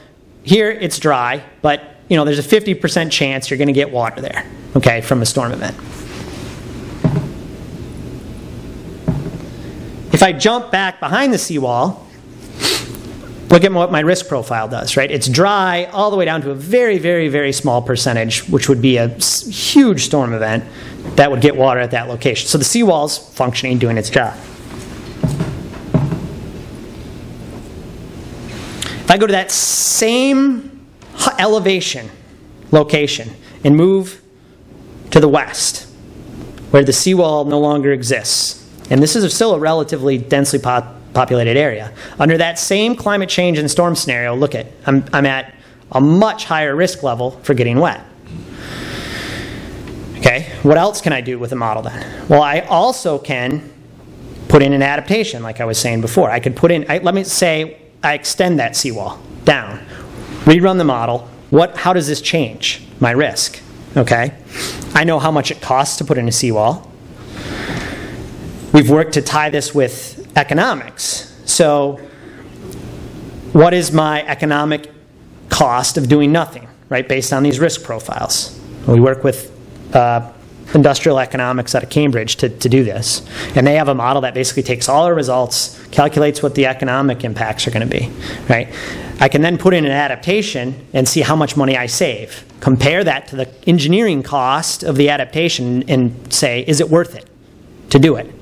here it's dry, but there's a 50% chance you're going to get water there, okay, from a storm event. If I jump back behind the seawall, look at what my risk profile does, right? It's dry all the way down to a very, very, very small percentage, which would be a huge storm event that would get water at that location. So the seawall's functioning, doing its job. If I go to that same elevation location and move to the west, where the seawall no longer exists, and this is still a relatively densely populated area, under that same climate change and storm scenario, look at, I'm at a much higher risk level for getting wet. Okay, what else can I do with the model then? Well, I also can put in an adaptation, like I was saying before. I could put in, let me say I extend that seawall down, rerun the model. How does this change my risk? Okay, I know how much it costs to put in a seawall. We've worked to tie this with economics. So what is my economic cost of doing nothing, right, based on these risk profiles? We work with industrial economics out of Cambridge to do this. And they have a model that basically takes all our results, calculates what the economic impacts are going to be, right? I can then put in an adaptation and see how much money I save. Compare that to the engineering cost of the adaptation and say, is it worth it to do it?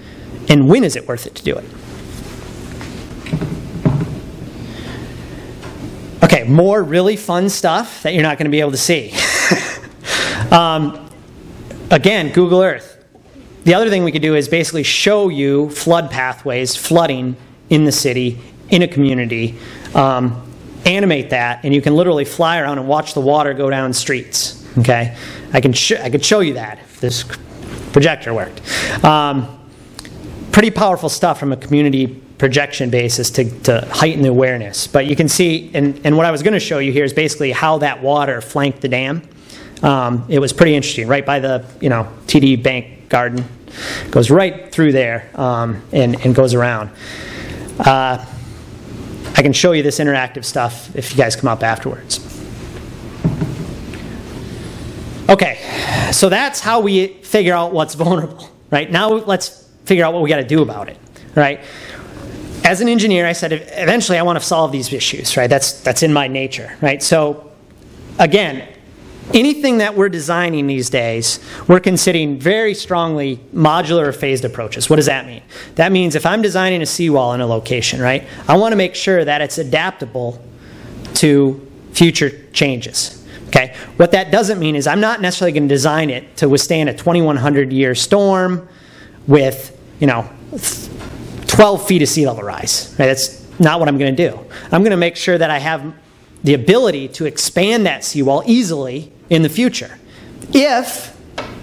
And when is it worth it to do it? Okay, more really fun stuff that you're not going to be able to see. Again, Google Earth. The other thing we could do is basically show you flood pathways, flooding in the city, in a community, animate that, and you can literally fly around and watch the water go down streets. Okay, I could show you that if this projector worked. Pretty powerful stuff from a community projection basis to heighten the awareness. But you can see, and what I was going to show you here is basically how that water flanked the dam. It was pretty interesting, right by the TD Bank Garden. Goes right through there and goes around. I can show you this interactive stuff if you guys come up afterwards. Okay, so that's how we figure out what's vulnerable, right? Now let's figure out what we got to do about it, right? As an engineer, I said eventually I want to solve these issues, right? That's in my nature, right? So again, anything that we're designing these days, we're considering very strongly modular or phased approaches. What does that mean? That means if I'm designing a seawall in a location, right, I want to make sure that it's adaptable to future changes. Okay? What that doesn't mean is I'm not necessarily going to design it to withstand a 2,100-year storm with 12 feet of sea level rise. Right? That's not what I'm going to do. I'm going to make sure that I have the ability to expand that seawall easily in the future. If,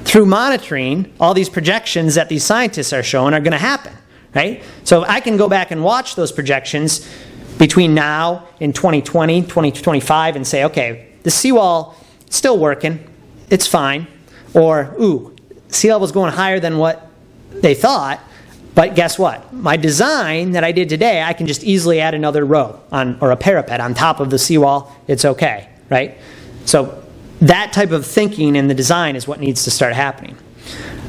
through monitoring, all these projections that these scientists are showing are going to happen. Right? So I can go back and watch those projections between now and 2020, 2025 and say, okay, the seawall is still working, it's fine. Or, ooh, sea level is going higher than what they thought, but guess what? My design that I did today, I can just easily add another row or a parapet on top of the seawall. It's okay, right? So that type of thinking in the design is what needs to start happening.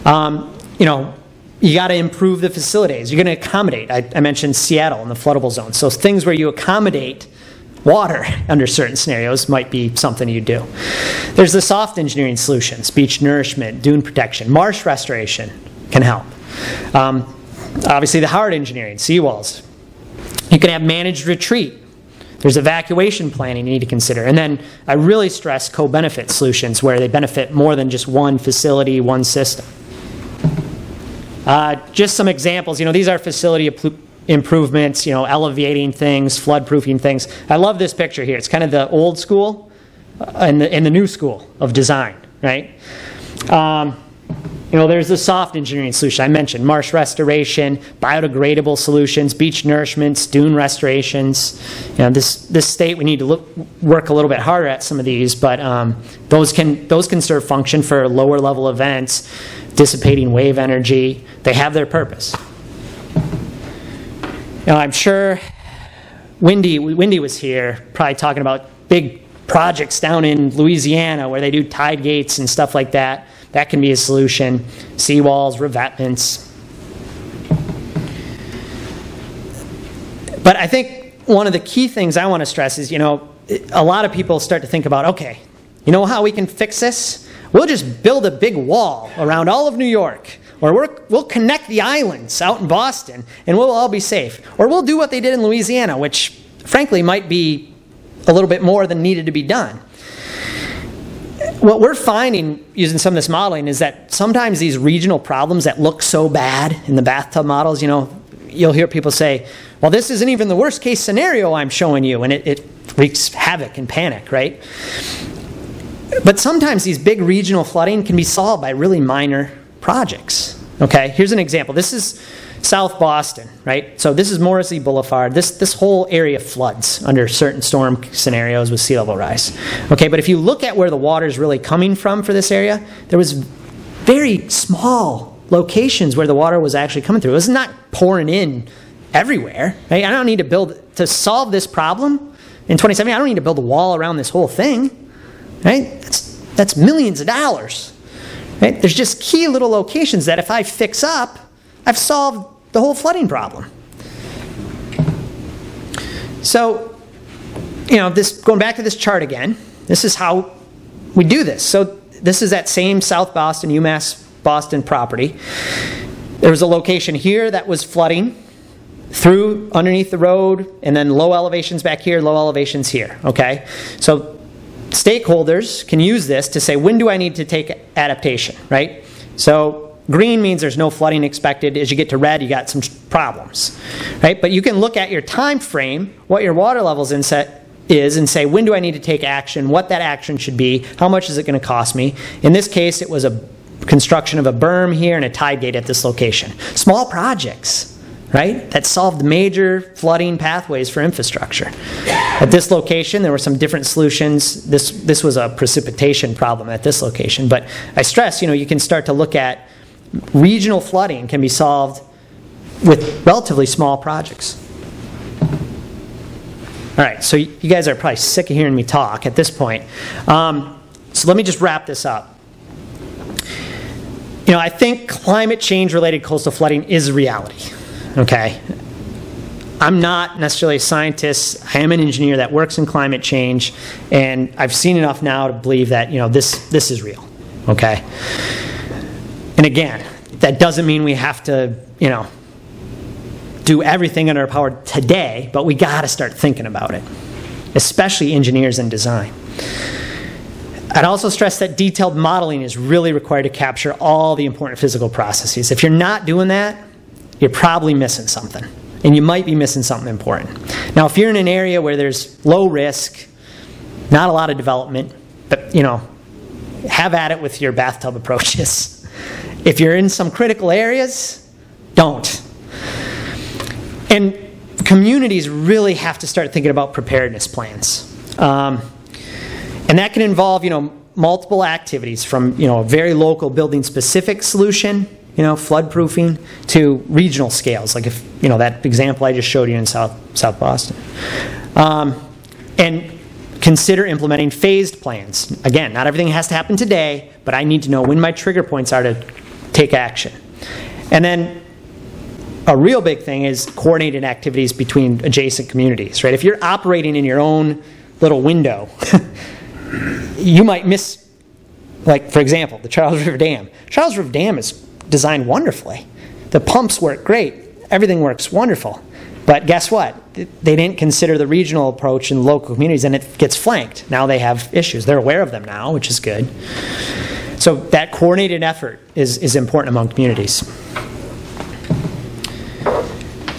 You got to improve the facilities. You're going to accommodate. I mentioned Seattle and the floodable zone. So things where you accommodate water under certain scenarios might be something you do. There's the soft engineering solutions, beach nourishment, dune protection, marsh restoration can help. Obviously the hard engineering, seawalls. You can have managed retreat. There's evacuation planning you need to consider. And then I really stress co-benefit solutions where they benefit more than just one facility, one system. Just some examples. These are facility improvements, elevating things, flood-proofing things. I love this picture here. It's kind of the old school and the new school of design, right? There's the soft engineering solution I mentioned, marsh restoration, biodegradable solutions, beach nourishments, dune restorations. This state we need to work a little bit harder at some of these, but those can serve function for lower level events, dissipating wave energy. They have their purpose. I'm sure Wendy was here, probably talking about big projects down in Louisiana where they do tide gates and stuff like that. That can be a solution. Seawalls, revetments. But I think one of the key things I want to stress is, a lot of people start to think about, okay, you know how we can fix this? We'll just build a big wall around all of New York. Or we'll connect the islands out in Boston, and we'll all be safe. Or we'll do what they did in Louisiana, which, frankly, might be a little bit more than needed to be done. What we're finding using some of this modeling is that sometimes these regional problems that look so bad in the bathtub models, you'll hear people say, well, this isn't even the worst case scenario I'm showing you, and it wreaks havoc and panic, right? But sometimes these big regional flooding can be solved by really minor projects. Okay, here's an example. This is South Boston, right? So this is Morrissey Boulevard. This whole area floods under certain storm scenarios with sea level rise. Okay, but if you look at where the water is really coming from for this area, there was very small locations where the water was actually coming through. It was not pouring in everywhere. Right? I don't need to build, to solve this problem in 2070, I don't need to build a wall around this whole thing. Right? That's millions of dollars. Right? There's just key little locations that if I fix up, I've solved the whole flooding problem. So, going back to this chart again, this is how we do this. So this is that same South Boston, UMass Boston property. There was a location here that was flooding through underneath the road, and then low elevations back here, low elevations here, okay? So stakeholders can use this to say, when do I need to take adaptation, right? So green means there's no flooding expected. As you get to red, you got some problems, right? But you can look at your time frame, what your water levels inset is, and say, when do I need to take action, what that action should be, how much is it going to cost me? In this case, it was a construction of a berm here and a tide gate at this location. Small projects, right, that solved major flooding pathways for infrastructure. At this location, there were some different solutions. This was a precipitation problem at this location. But I stress, you can start to look at regional flooding can be solved with relatively small projects. All right, so you guys are probably sick of hearing me talk at this point. So let me just wrap this up. I think climate change-related coastal flooding is a reality. Okay, I'm not necessarily a scientist. I am an engineer that works in climate change, and I've seen enough now to believe that this is real. Okay, and again, that doesn't mean we have to do everything in our power today, but we got to start thinking about it, especially engineers and design. I'd also stress that detailed modeling is really required to capture all the important physical processes. If you're not doing that, you're probably missing something, and you might be missing something important. Now, if you're in an area where there's low risk, not a lot of development, but have at it with your bathtub approaches. If you're in some critical areas, don't. And communities really have to start thinking about preparedness plans. And that can involve, multiple activities from, a very local building-specific solution, flood-proofing, to regional scales, like if, that example I just showed you in South Boston. And consider implementing phased plans. Again, not everything has to happen today, but I need to know when my trigger points are to take action. And then a real big thing is coordinated activities between adjacent communities, right? If you're operating in your own little window, you might miss, like, for example, the Charles River Dam. Charles River Dam is designed wonderfully. The pumps work great. Everything works wonderful. But guess what? They didn't consider the regional approach in local communities, and it gets flanked. Now they have issues. They're aware of them now, which is good. So that coordinated effort is important among communities.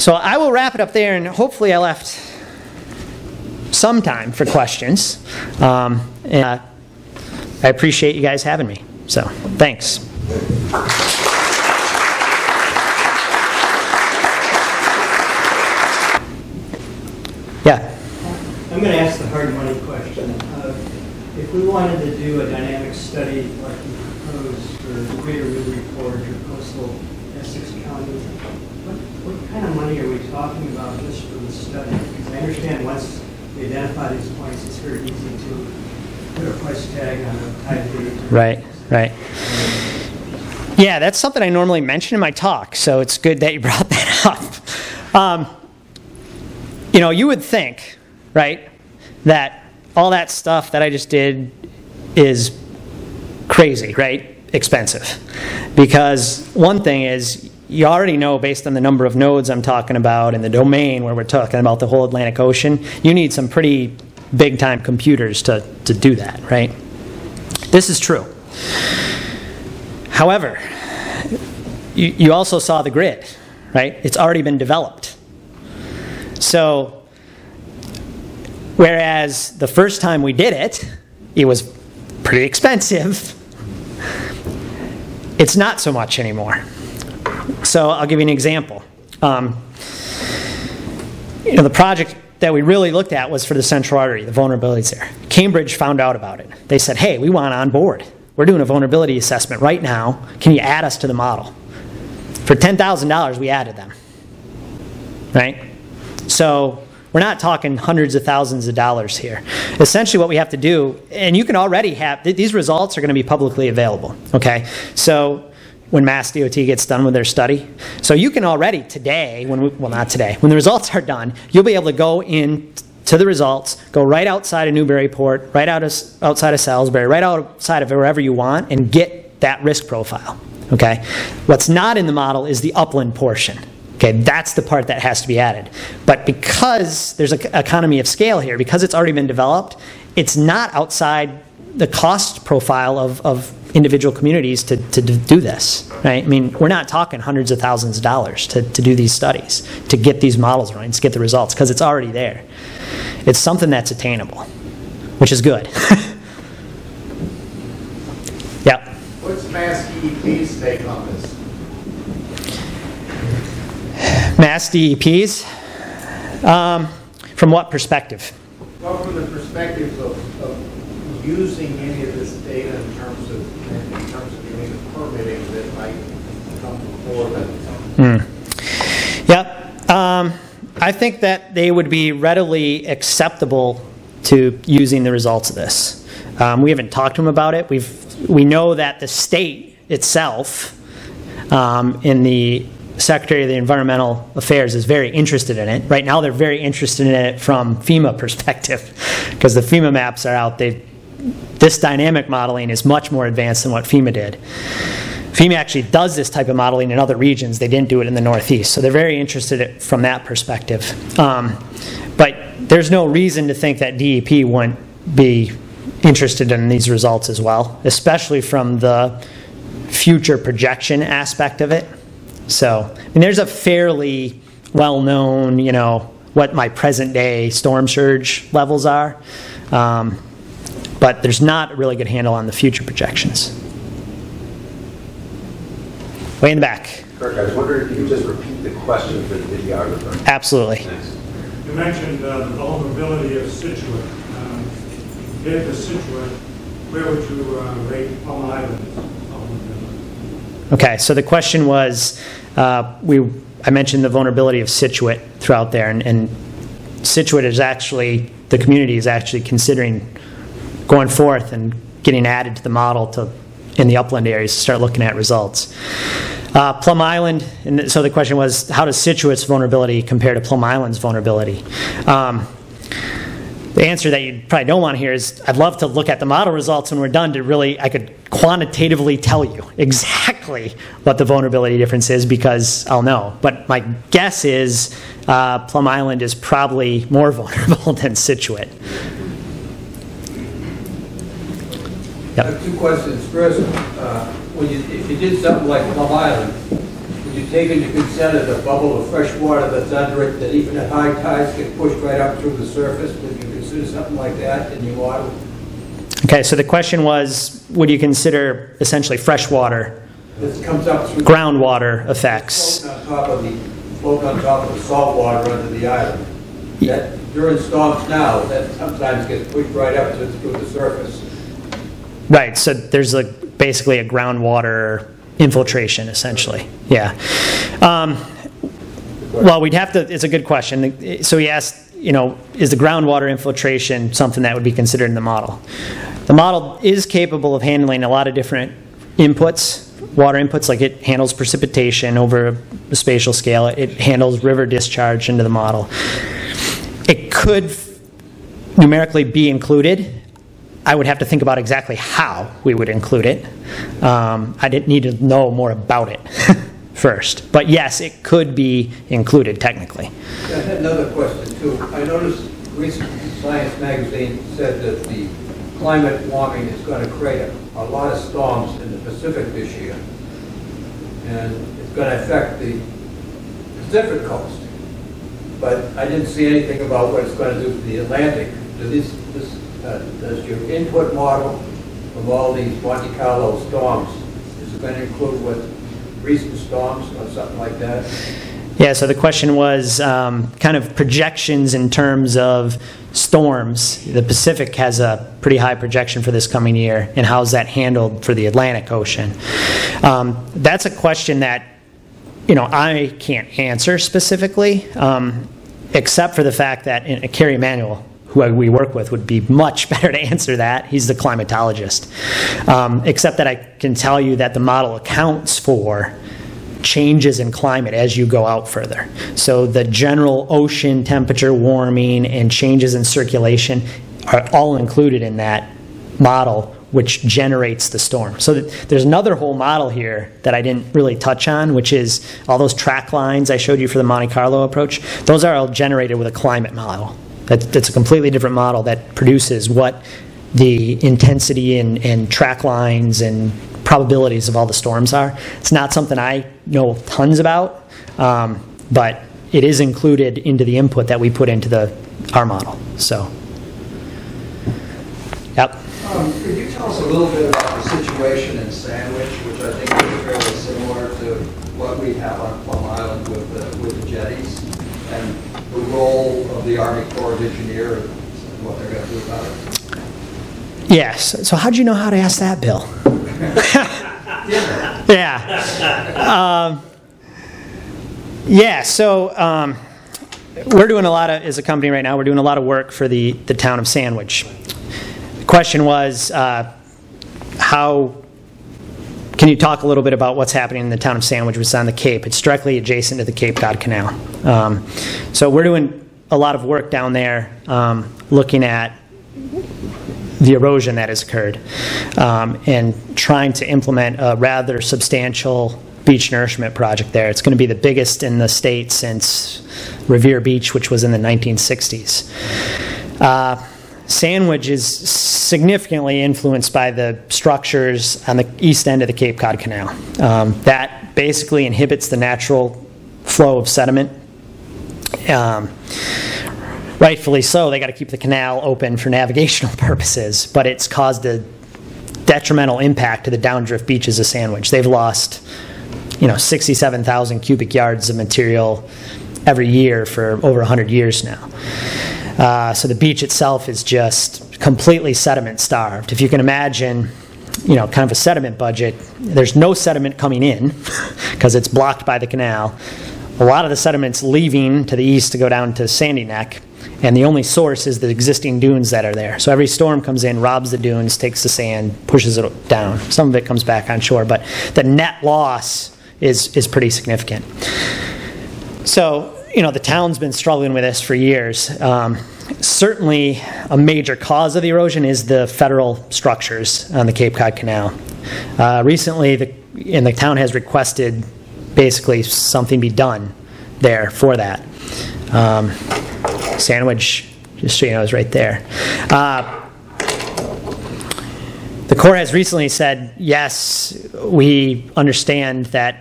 So I will wrap it up there, and hopefully I left some time for questions. And I appreciate you guys having me. So thanks. Yeah. I'm going to ask the hard money question. If we wanted to do a dynamic study like you proposed for Greater Newbury Forge or coastal Essex County, what kind of money are we talking about just for the study? Because I understand once we identify these points, it's very easy to put a price tag on a tide gauge. Right, right. Yeah, that's something I normally mention in my talk, so it's good that you brought that up. You know, you would think, right, that all that stuff that I just did is crazy, right? Expensive. Because one thing is, you already know based on the number of nodes I'm talking about and the domain where we're talking about the whole Atlantic Ocean, you need some pretty big time computers to do that, right? This is true. However, you also saw the grid, right? It's already been developed. So, whereas the first time we did it, it was pretty expensive, it's not so much anymore. So I'll give you an example. You know, the project that we really looked at was for the central artery, the vulnerabilities there. Cambridge found out about it. They said, hey, we want on board. We're doing a vulnerability assessment right now. Can you add us to the model? For $10,000, we added them, right? So we're not talking hundreds of thousands of dollars here. Essentially what we have to do, and you can already have, these results are going to be publicly available, okay? So when Mass DOT gets done with their study. So you can already today, well not today, when the results are done, you'll be able to go in to the results, go right outside of Newburyport, right outside of Salisbury, right outside of wherever you want, and get that risk profile, okay? What's not in the model is the upland portion. Okay, that's the part that has to be added. But because there's an economy of scale here, because it's already been developed, it's not outside the cost profile of individual communities to do this, right? I mean, we're not talking hundreds of thousands of dollars to do these studies, to get these models running, to get the results, because it's already there. It's something that's attainable, which is good. Yep. What's Mass DEP's take on this? Mass DEPs? From what perspective? Well, from the perspective of using any of this data in terms of doing the permitting that might come before that. Yep. I think that they would be readily acceptable to using the results of this. We haven't talked to them about it. We know that the state itself, in the Secretary of the Environmental Affairs, is very interested in it. Right now they're very interested in it from FEMA perspective because the FEMA maps are out. This dynamic modeling is much more advanced than what FEMA did. FEMA actually does this type of modeling in other regions. They didn't do it in the Northeast. So they're very interested in it from that perspective. But there's no reason to think that DEP wouldn't be interested in these results as well, especially from the future projection aspect of it. So, I mean, there's a fairly well-known, you know, what my present-day storm surge levels are, but there's not a really good handle on the future projections. Way in the back. Kirk, I was wondering if you could just repeat the question for the videographer. Absolutely. Thanks. You mentioned the vulnerability of Scituate. Get to Scituate, where would you rate Plum Island's vulnerability? Okay, so the question was, I mentioned the vulnerability of Scituate throughout there, and Scituate is actually, the community is actually considering going forth and getting added to the model in the upland areas to start looking at results. Plum Island, and so the question was, how does Scituate's vulnerability compare to Plum Island's vulnerability? The answer that you probably don't want to hear is, I'd love to look at the model results when we're done to really, I could quantitatively tell you exactly what the vulnerability difference is because I'll know. But my guess is Plum Island is probably more vulnerable than Scituate. Yep. I have two questions. First, if you did something like Plum Island, would you take into consideration the bubble of fresh water that's under it that even at high tides get pushed right up through the surface? Would you consider something like that in your model? Okay, so the question was, would you consider essentially fresh water, this comes up through groundwater effects? Float on top of the salt water under the island. That, during storms now, that sometimes gets pushed right up through the surface. Right, so there's basically a groundwater infiltration, essentially. Yeah. Well, we'd have to, it's a good question. So he asked, is the groundwater infiltration something that would be considered in the model? The model is capable of handling a lot of different inputs, water inputs, like it handles precipitation over a spatial scale. It handles river discharge into the model. It could numerically be included. I would have to think about exactly how we would include it. I didn't need to know more about it first. But yes, it could be included technically. I had another question too. I noticed recent Science magazine said that the climate warming is going to create a lot of storms in the Pacific this year. And it's going to affect the Pacific coast. But I didn't see anything about what it's going to do to the Atlantic. Does your input model from all these Monte Carlo storms, is it going to include what recent storms or something like that? Yeah, so the question was kind of projections in terms of storms. The Pacific has a pretty high projection for this coming year, and how's that handled for the Atlantic Ocean? That's a question that I can't answer specifically, except for the fact that Kerry Emanuel, who we work with, would be much better to answer that. He's the climatologist. Except that I can tell you that the model accounts for changes in climate as you go out further. So the general ocean temperature warming and changes in circulation are all included in that model, which generates the storm. So there's another whole model here that I didn't really touch on, which is all those track lines I showed you for the Monte Carlo approach. Those are all generated with a climate model. That's a completely different model that produces what the intensity and track lines and probabilities of all the storms are. It's not something I know tons about, but it is included into the input that we put into our model. So, yep. Could you tell us a little bit about the situation in Sandwich, which I think is fairly similar to what we have on Plum Island with the jetties, and the role of the Army Corps of Engineers and what they're going to do about it? Yes. So how'd you know how to ask that, Bill? Yeah. So we're doing a lot of, as a company right now, we're doing a lot of work for the town of Sandwich. The question was, how can you talk a little bit about what's happening in the town of Sandwich, which is on the Cape? It's directly adjacent to the Cape Cod Canal. So we're doing a lot of work down there looking at the erosion that has occurred and trying to implement a rather substantial beach nourishment project there. It's going to be the biggest in the state since Revere Beach, which was in the 1960s. Sandwich is significantly influenced by the structures on the east end of the Cape Cod Canal. That basically inhibits the natural flow of sediment. Rightfully so, they got to keep the canal open for navigational purposes, but it's caused a detrimental impact to the downdrift beaches of Sandwich. They've lost, 67,000 cubic yards of material every year for over 100 years now. So the beach itself is just completely sediment starved. If you can imagine, kind of a sediment budget, there's no sediment coming in because it's blocked by the canal. A lot of the sediment's leaving to the east to go down to Sandy Neck, and the only source is the existing dunes that are there. So every storm comes in, robs the dunes, takes the sand, pushes it down. Some of it comes back on shore, but the net loss is pretty significant. So, the town's been struggling with this for years. Certainly a major cause of the erosion is the federal structures on the Cape Cod Canal. Recently, the town has requested basically something be done there for that. Sandwich, just so you know, is right there. The Corps has recently said, yes, we understand that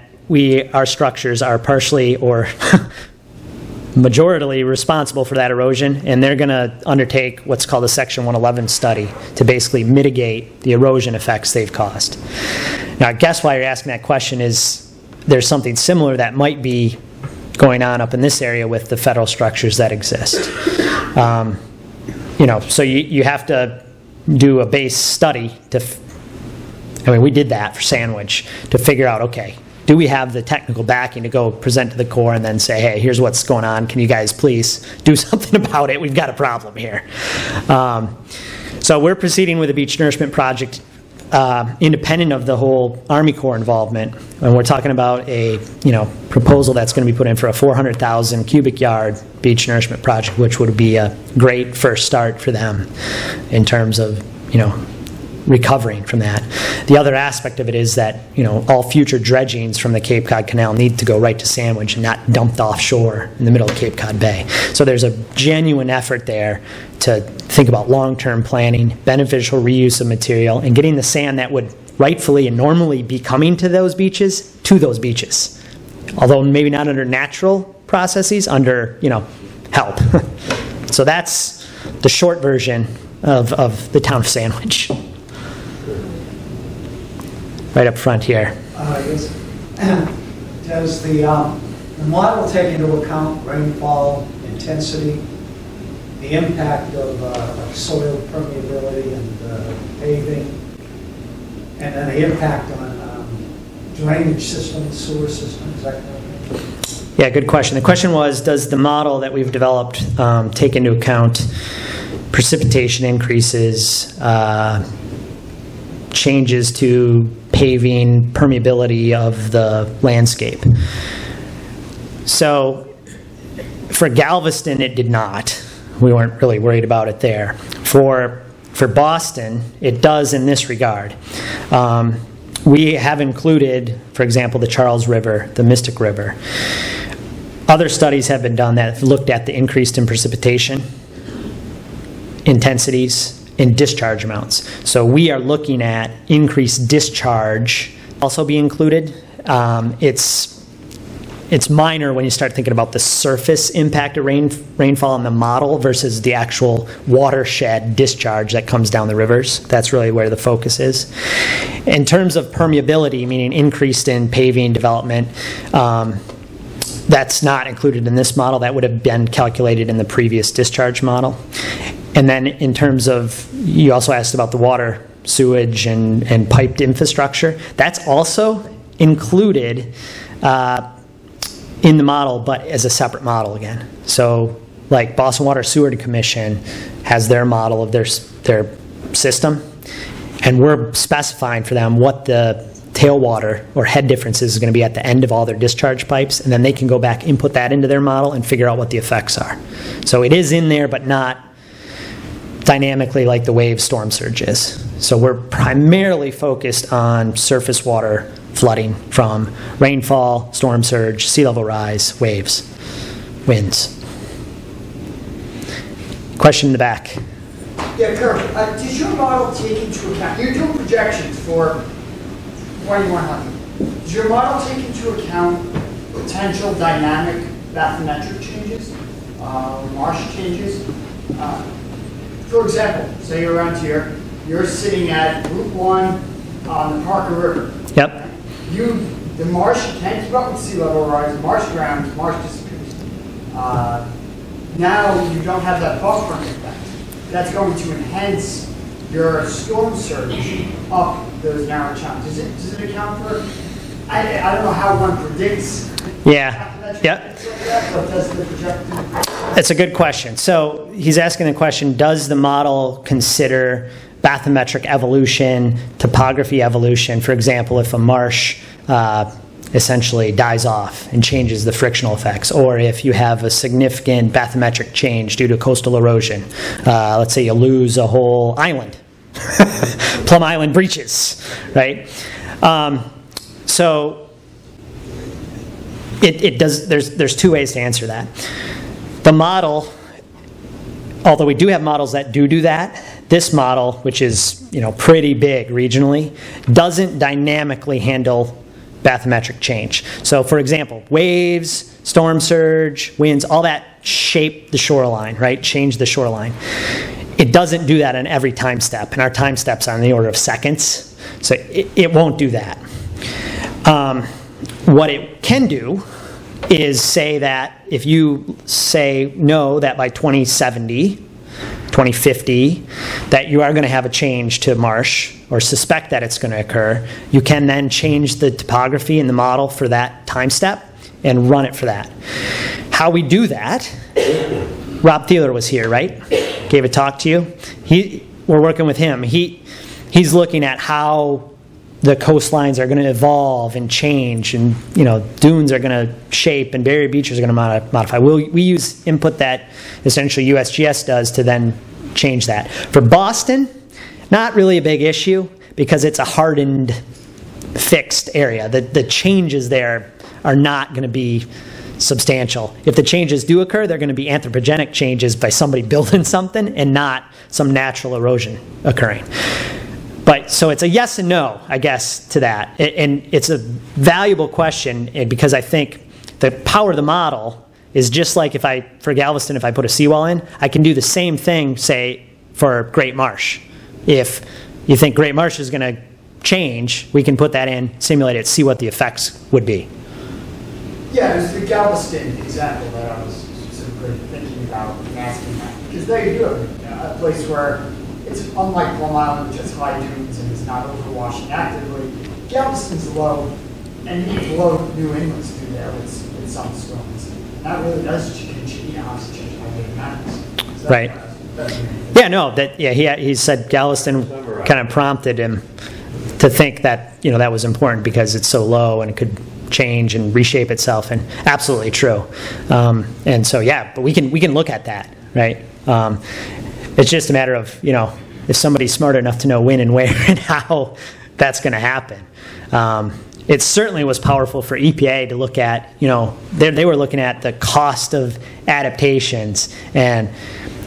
our structures are partially or majoritarily responsible for that erosion, and they're going to undertake what's called a Section 111 study to basically mitigate the erosion effects they've caused. Now, I guess why you're asking that question is there's something similar that might be going on up in this area with the federal structures that exist. So you have to do a base study we did that for Sandwich to figure out, okay, do we have the technical backing to go present to the Corps and then say, hey, here's what's going on. Can you guys please do something about it? We've got a problem here. So we're proceeding with the beach nourishment project independent of the whole Army Corps involvement. And we're talking about a proposal that's going to be put in for a 400,000 cubic yard beach nourishment project, which would be a great first start for them in terms of recovering from that. The other aspect of it is that all future dredgings from the Cape Cod Canal need to go right to Sandwich and not dumped offshore in the middle of Cape Cod Bay. So there's a genuine effort there to think about long-term planning, beneficial reuse of material, and getting the sand that would rightfully and normally be coming to those beaches, although maybe not under natural processes, under help. So that's the short version of the town of Sandwich. Right up front here. Yes. Does the model take into account rainfall intensity, the impact of soil permeability and paving, and then the impact on drainage systems, sewer systems, that kind of thing? Yeah, good question. The question was, does the model that we've developed take into account precipitation increases, changes to paving, permeability of the landscape? So for Galveston, it did not. We weren't really worried about it there. For Boston, it does in this regard. We have included, for example, the Charles River, the Mystic River. Other studies have been done that have looked at the increase in precipitation, intensities, in discharge amounts. So we are looking at increased discharge also be included. It's minor when you start thinking about the surface impact of rainfall on the model versus the actual watershed discharge that comes down the rivers. That's really where the focus is. In terms of permeability, meaning increased in paving development, that's not included in this model. That would have been calculated in the previous discharge model. And then in terms of, you also asked about the water, sewage, and piped infrastructure. That's also included in the model, but as a separate model again. So like Boston Water Sewer Commission has their model of their system, and we're specifying for them what the tailwater or head difference is going to be at the end of all their discharge pipes, and then they can go back, input that into their model, and figure out what the effects are. So it is in there, but not dynamically like the wave storm surge is. So we're primarily focused on surface water flooding from rainfall, storm surge, sea level rise, waves, winds. Question in the back. Yeah, Kirk, does your model take into account, you're doing projections for 2100. Does your model take into account potential dynamic bathymetric changes, marsh changes? For example, say you're around here, you're sitting at Route 1 on the Parker River. Yep. The marsh can't keep up with sea level rise, marsh grounds, marsh disappears. Now you don't have that buffering effect. That's going to enhance your storm surge up those narrow channels. Does it account for, I don't know how one predicts. Yeah. Yep. But does the projected? That's a good question. So he's asking the question, does the model consider bathymetric evolution, topography evolution? For example, if a marsh essentially dies off and changes the frictional effects, or if you have a significant bathymetric change due to coastal erosion. Let's say you lose a whole island. Plum Island breaches, right? So it does. There's two ways to answer that. The model, although we do have models that do that, this model, which is pretty big regionally, doesn't dynamically handle bathymetric change. So for example, waves, storm surge, winds, all that shape the shoreline, right? Change the shoreline. It doesn't do that on every time step, and our time steps are on the order of seconds, so it won't do that. What it can do is say that if you say no, that by 2070, 2050, that you are going to have a change to marsh, or suspect that it's going to occur, you can then change the topography in the model for that time step and run it for that. How we do that, Rob Thieler was here, right? Gave a talk to you. We're working with him. He's looking at how the coastlines are going to evolve and change, and dunes are going to shape, and barrier beaches are going to modify. We use input that essentially USGS does to then change that. For Boston, not really a big issue because it's a hardened, fixed area. The changes there are not going to be substantial. If the changes do occur, they're going to be anthropogenic changes by somebody building something and not some natural erosion occurring. But so it's a yes and no, I guess, to that. And it's a valuable question because I think the power of the model is just like for Galveston, if I put a seawall in, I can do the same thing, say, for Great Marsh. If you think Great Marsh is going to change, we can put that in, simulate it, see what the effects would be. Yeah, there's the Galveston example that I was specifically thinking about and asking that. Because there you do have a place where it's unlike Plum Island, which has high dunes and is not overwashing actively. Galveston's low, and even low new inlets through there with some storms. And that really does change, obviously change hydrodynamics. Right. He said Galveston kind of prompted him to think that that was important because it's so low and it could change and reshape itself, and absolutely true. And so but we can look at that, right? It's just a matter of if somebody's smart enough to know when and where and how that's going to happen. It certainly was powerful for EPA to look at. They were looking at the cost of adaptations, and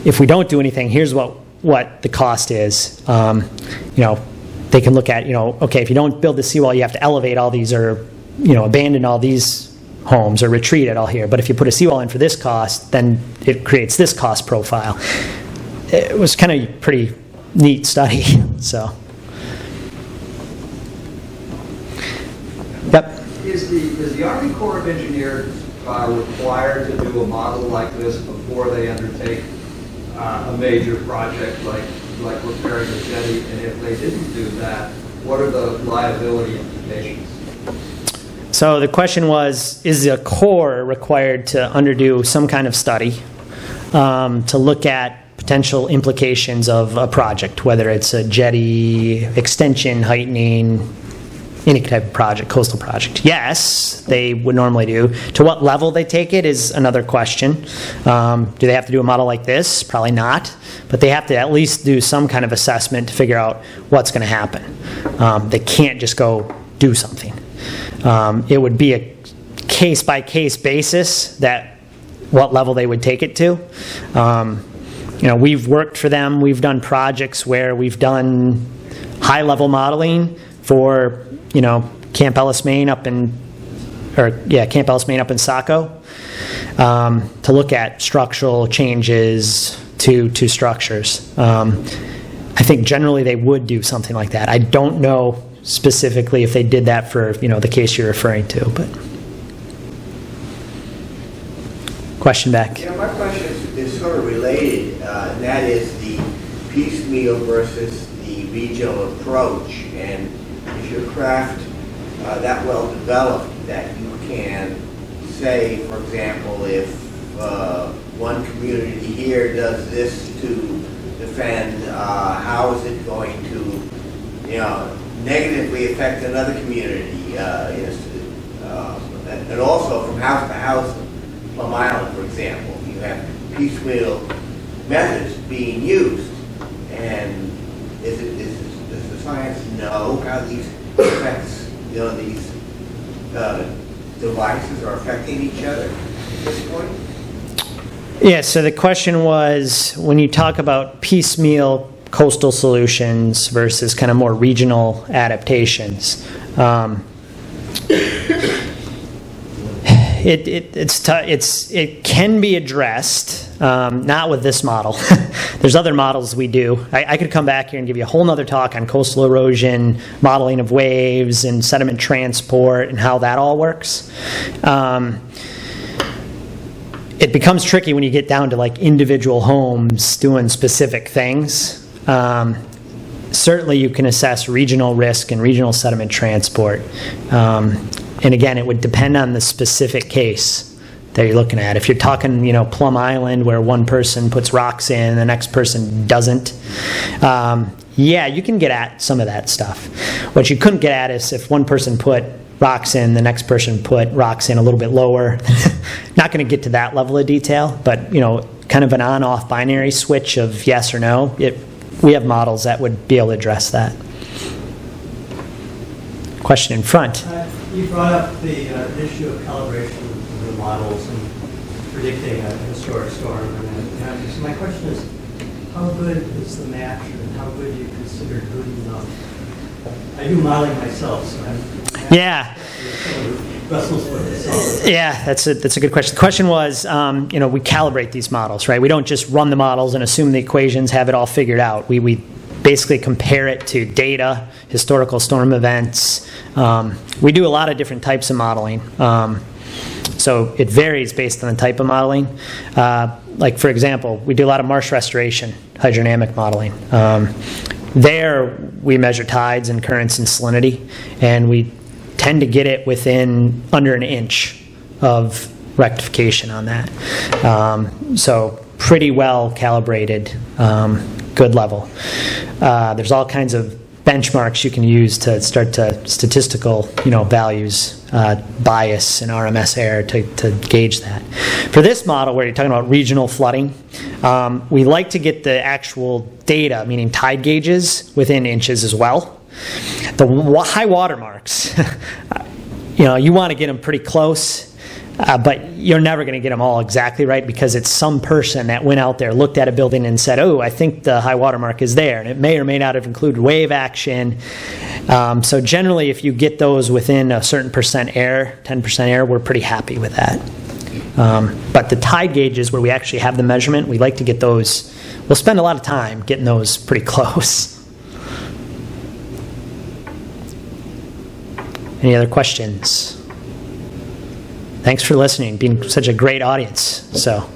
if we don't do anything, here's what the cost is. They can look at okay, if you don't build the seawall, you have to elevate all these or abandon all these homes or retreat it all here. But if you put a seawall in for this cost, then it creates this cost profile. It was kind of a pretty neat study. So, yep. Is the Army Corps of Engineers required to do a model like this before they undertake a major project like repairing the jetty? And if they didn't do that, what are the liability implications? So the question was, is the Corps required to underdo some kind of study to look at potential implications of a project, whether it's a jetty, extension, heightening, any type of project, coastal project? Yes, they would normally do. To what level they take it is another question. Do they have to do a model like this? Probably not. But they have to at least do some kind of assessment to figure out what's going to happen. They can't just go do something. It would be a case-by-case basis that what level they would take it to. We've worked for them. We've done projects where we've done high-level modeling for, Camp Ellis, Maine up in Saco, to look at structural changes to structures. I think generally they would do something like that. I don't know specifically if they did that for the case you're referring to, but question back. My question is sort of related, and that is the piecemeal versus the regional approach. And is your craft that well developed that you can say, for example, if one community here does this to defend, how is it going to, negatively affect another community, and also from house to house, Plum Island, for example, you have piecemeal methods being used, and does the science know how these effects, these devices are affecting each other at this point? Yeah. So the question was, when you talk about piecemeal coastal solutions versus kind of more regional adaptations. It can be addressed, not with this model. There's other models we do. I could come back here and give you a whole nother talk on coastal erosion, modeling of waves, and sediment transport, and how that all works. it becomes tricky when you get down to like individual homes doing specific things. Certainly you can assess regional risk and regional sediment transport. And again, it would depend on the specific case that you're looking at. If you're talking, you know, Plum Island where one person puts rocks in, the next person doesn't, yeah, you can get at some of that stuff. What you couldn't get at is if one person put rocks in, the next person put rocks in a little bit lower. Not going to get to that level of detail, but, you know, kind of an on-off binary switch of yes or no. We have models that would be able to address that. Question in front. You brought up the issue of calibration of the models and predicting a historic storm. And so my question is, how good is the match, and how good do you consider good enough? I do modeling myself, so yeah. Yeah, that's a good question. The question was, you know, we calibrate these models, right? We don't just run the models and assume the equations have it all figured out. We basically compare it to data, historical storm events. We do a lot of different types of modeling. So it varies based on the type of modeling. Like, for example, we do a lot of marsh restoration, hydrodynamic modeling. There, we measure tides and currents and salinity, and we tend to get it within under an inch of rectification on that. So pretty well calibrated, good level. There's all kinds of benchmarks you can use to start to statistical, you know, values, bias and RMS error to gauge that. For this model where you're talking about regional flooding, we like to get the actual data, meaning tide gauges, within inches as well. The high water marks, you know, you want to get them pretty close, but you're never going to get them all exactly right because it's some person that went out there, looked at a building and said, oh, I think the high water mark is there. And it may or may not have included wave action. So generally, if you get those within a certain percent error, 10% error, we're pretty happy with that. But the tide gauges where we actually have the measurement, we like to get those. We'll spend a lot of time getting those pretty close. Any other questions? Thanks for listening, being such a great audience. So.